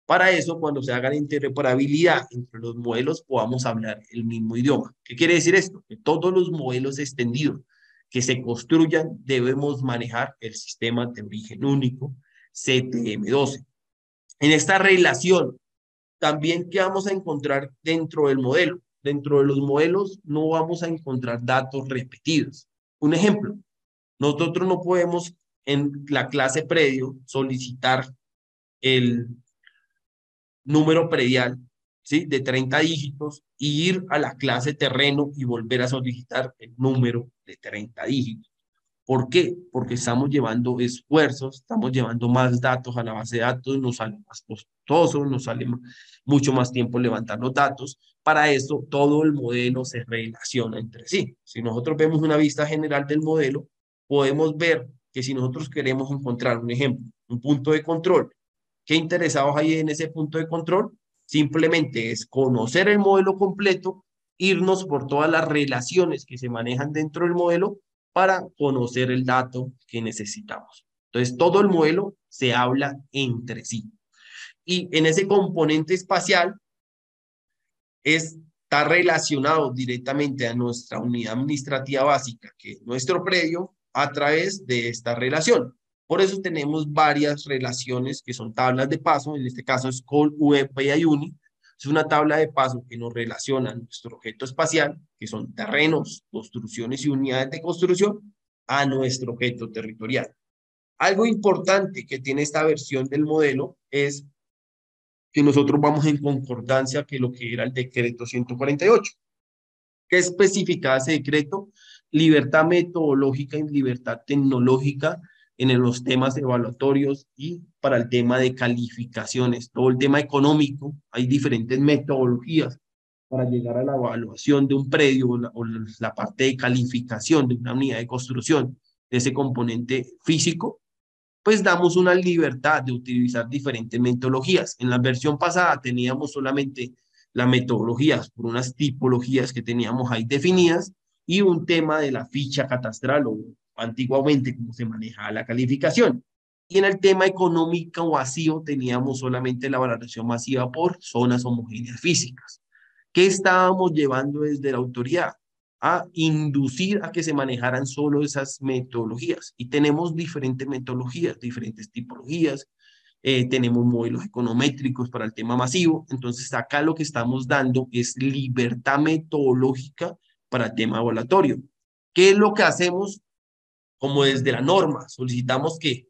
Para eso, cuando se haga la interoperabilidad entre los modelos, podamos hablar el mismo idioma. ¿Qué quiere decir esto? Que todos los modelos extendidos que se construyan debemos manejar el sistema de origen único CTM12. En esta relación, también, ¿qué vamos a encontrar dentro del modelo? Dentro de los modelos no vamos a encontrar datos repetidos. Un ejemplo, nosotros no podemos en la clase predio solicitar el número predial, ¿sí? De 30 dígitos, y ir a la clase terreno y volver a solicitar el número de 30 dígitos. ¿Por qué? Porque estamos llevando esfuerzos, estamos llevando más datos a la base de datos, nos sale más costoso, nos sale mucho más tiempo levantar los datos. Para eso, todo el modelo se relaciona entre sí. Si nosotros vemos una vista general del modelo, podemos ver que si nosotros queremos encontrar un ejemplo, un punto de control, ¿qué interesados hay en ese punto de control? Simplemente es conocer el modelo completo, irnos por todas las relaciones que se manejan dentro del modelo para conocer el dato que necesitamos. Entonces, todo el modelo se habla entre sí. Y en ese componente espacial está relacionado directamente a nuestra unidad administrativa básica, que es nuestro predio, a través de esta relación. Por eso tenemos varias relaciones que son tablas de paso, en este caso es Call, UEP y UNI. Es una tabla de paso que nos relaciona nuestro objeto espacial, que son terrenos, construcciones y unidades de construcción, a nuestro objeto territorial. Algo importante que tiene esta versión del modelo es que nosotros vamos en concordancia que lo que era el decreto 148. ¿Qué especificaba ese decreto? Libertad metodológica y libertad tecnológica en los temas evaluatorios y para el tema de calificaciones. Todo el tema económico, hay diferentes metodologías para llegar a la evaluación de un predio o la parte de calificación de una unidad de construcción, de ese componente físico, pues damos una libertad de utilizar diferentes metodologías. En la versión pasada teníamos solamente las metodologías por unas tipologías que teníamos ahí definidas y un tema de la ficha catastral o antiguamente cómo se manejaba la calificación. Y en el tema económico vacío teníamos solamente la valoración masiva por zonas homogéneas físicas. ¿Qué estábamos llevando desde la autoridad? A inducir a que se manejaran solo esas metodologías. Y tenemos diferentes metodologías, diferentes tipologías, tenemos modelos econométricos para el tema masivo. Entonces acá lo que estamos dando es libertad metodológica para el tema evaluatorio. ¿Qué es lo que hacemos? Como desde la norma, solicitamos que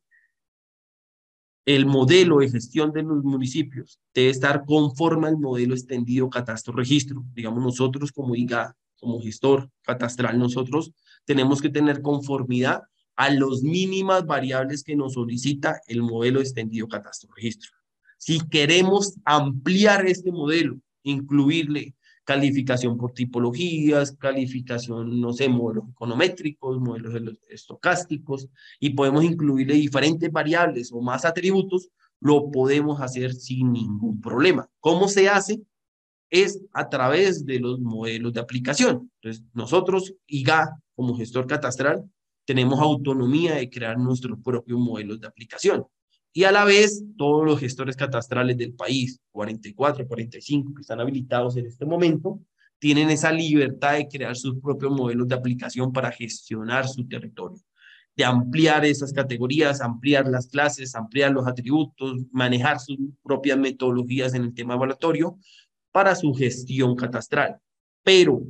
el modelo de gestión de los municipios debe estar conforme al modelo extendido catastro registro. Digamos, nosotros como IGA, como gestor catastral, nosotros tenemos que tener conformidad a las mínimas variables que nos solicita el modelo extendido catastro registro. Si queremos ampliar este modelo, incluirle calificación por tipologías, calificación, no sé, modelos econométricos, modelos estocásticos, y podemos incluirle diferentes variables o más atributos, lo podemos hacer sin ningún problema. ¿Cómo se hace? Es a través de los modelos de aplicación. Entonces, nosotros, IGA, como gestor catastral, tenemos autonomía de crear nuestros propios modelos de aplicación. Y a la vez, todos los gestores catastrales del país, 44, 45, que están habilitados en este momento, tienen esa libertad de crear sus propios modelos de aplicación para gestionar su territorio. de ampliar esas categorías, ampliar las clases, ampliar los atributos, manejar sus propias metodologías en el tema evaluatorio para su gestión catastral. Pero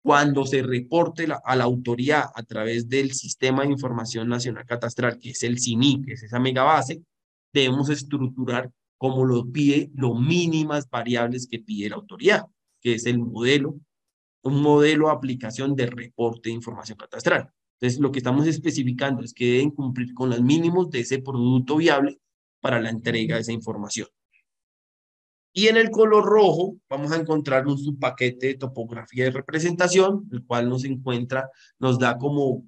cuando se reporte a la autoridad a través del Sistema de Información Nacional Catastral, que es el SINI, que es esa megabase, debemos estructurar como lo pide, lo mínimas variables que pide la autoridad, que es el modelo, un modelo de aplicación de reporte de información catastral. Entonces, lo que estamos especificando es que deben cumplir con los mínimos de ese producto viable para la entrega de esa información. Y en el color rojo vamos a encontrar un subpaquete de topografía de representación, el cual nos da como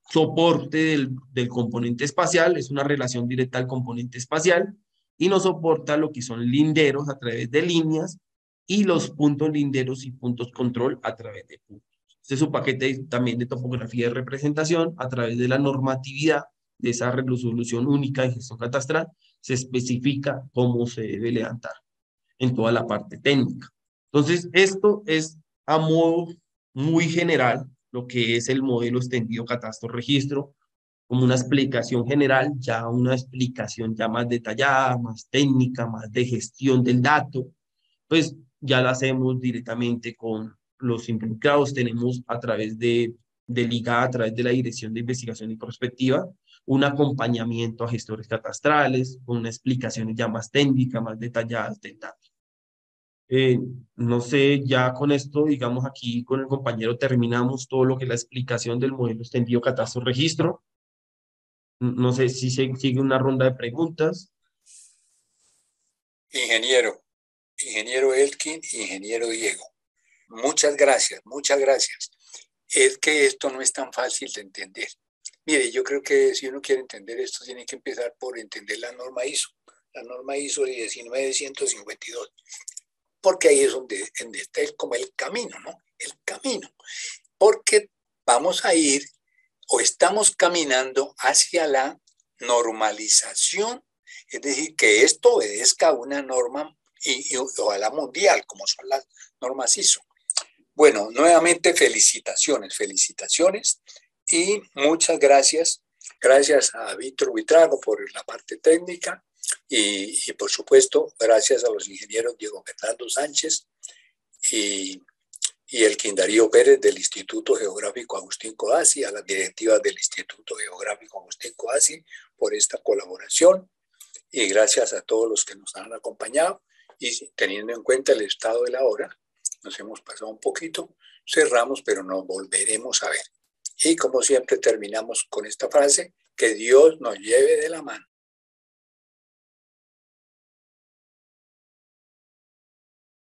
soporte del componente espacial, es una relación directa al componente espacial, y nos soporta lo que son linderos a través de líneas y los puntos linderos y puntos control a través de puntos. Este es un paquete también de topografía de representación a través de la normatividad de esa resolución única de gestión catastral, se especifica cómo se debe levantar en toda la parte técnica. Entonces, esto es a modo muy general lo que es el modelo extendido catastro-registro, como una explicación general, ya una explicación ya más detallada, más técnica, más de gestión del dato, pues ya la hacemos directamente con los involucrados. Tenemos a través de ligada a través de la Dirección de Investigación y Prospectiva, un acompañamiento a gestores catastrales, con unas explicaciones ya más técnicas, más detalladas del dato. No sé, ya con esto, digamos aquí con el compañero terminamos todo lo que es la explicación del modelo extendido catastro-registro. No sé si sigue una ronda de preguntas. Ingeniero Elkin, ingeniero Diego. Muchas gracias, muchas gracias. Es que esto no es tan fácil de entender. Mire, yo creo que si uno quiere entender esto, tiene que empezar por entender la norma ISO 19152, porque ahí es donde está como el camino, ¿no? El camino. Porque vamos a ir o estamos caminando hacia la normalización, es decir, que esto obedezca a una norma o a la mundial, como son las normas ISO. Bueno, nuevamente felicitaciones y muchas gracias. Gracias a Víctor Buitrago por la parte técnica y por supuesto, gracias a los ingenieros Diego Fernando Sánchez y Elkin Darío Pérez del Instituto Geográfico Agustín Codazzi, a las directivas del Instituto Geográfico Agustín Codazzi por esta colaboración y gracias a todos los que nos han acompañado y teniendo en cuenta el estado de la hora, nos hemos pasado un poquito, cerramos, pero nos volveremos a ver. Y como siempre terminamos con esta frase, que Dios nos lleve de la mano.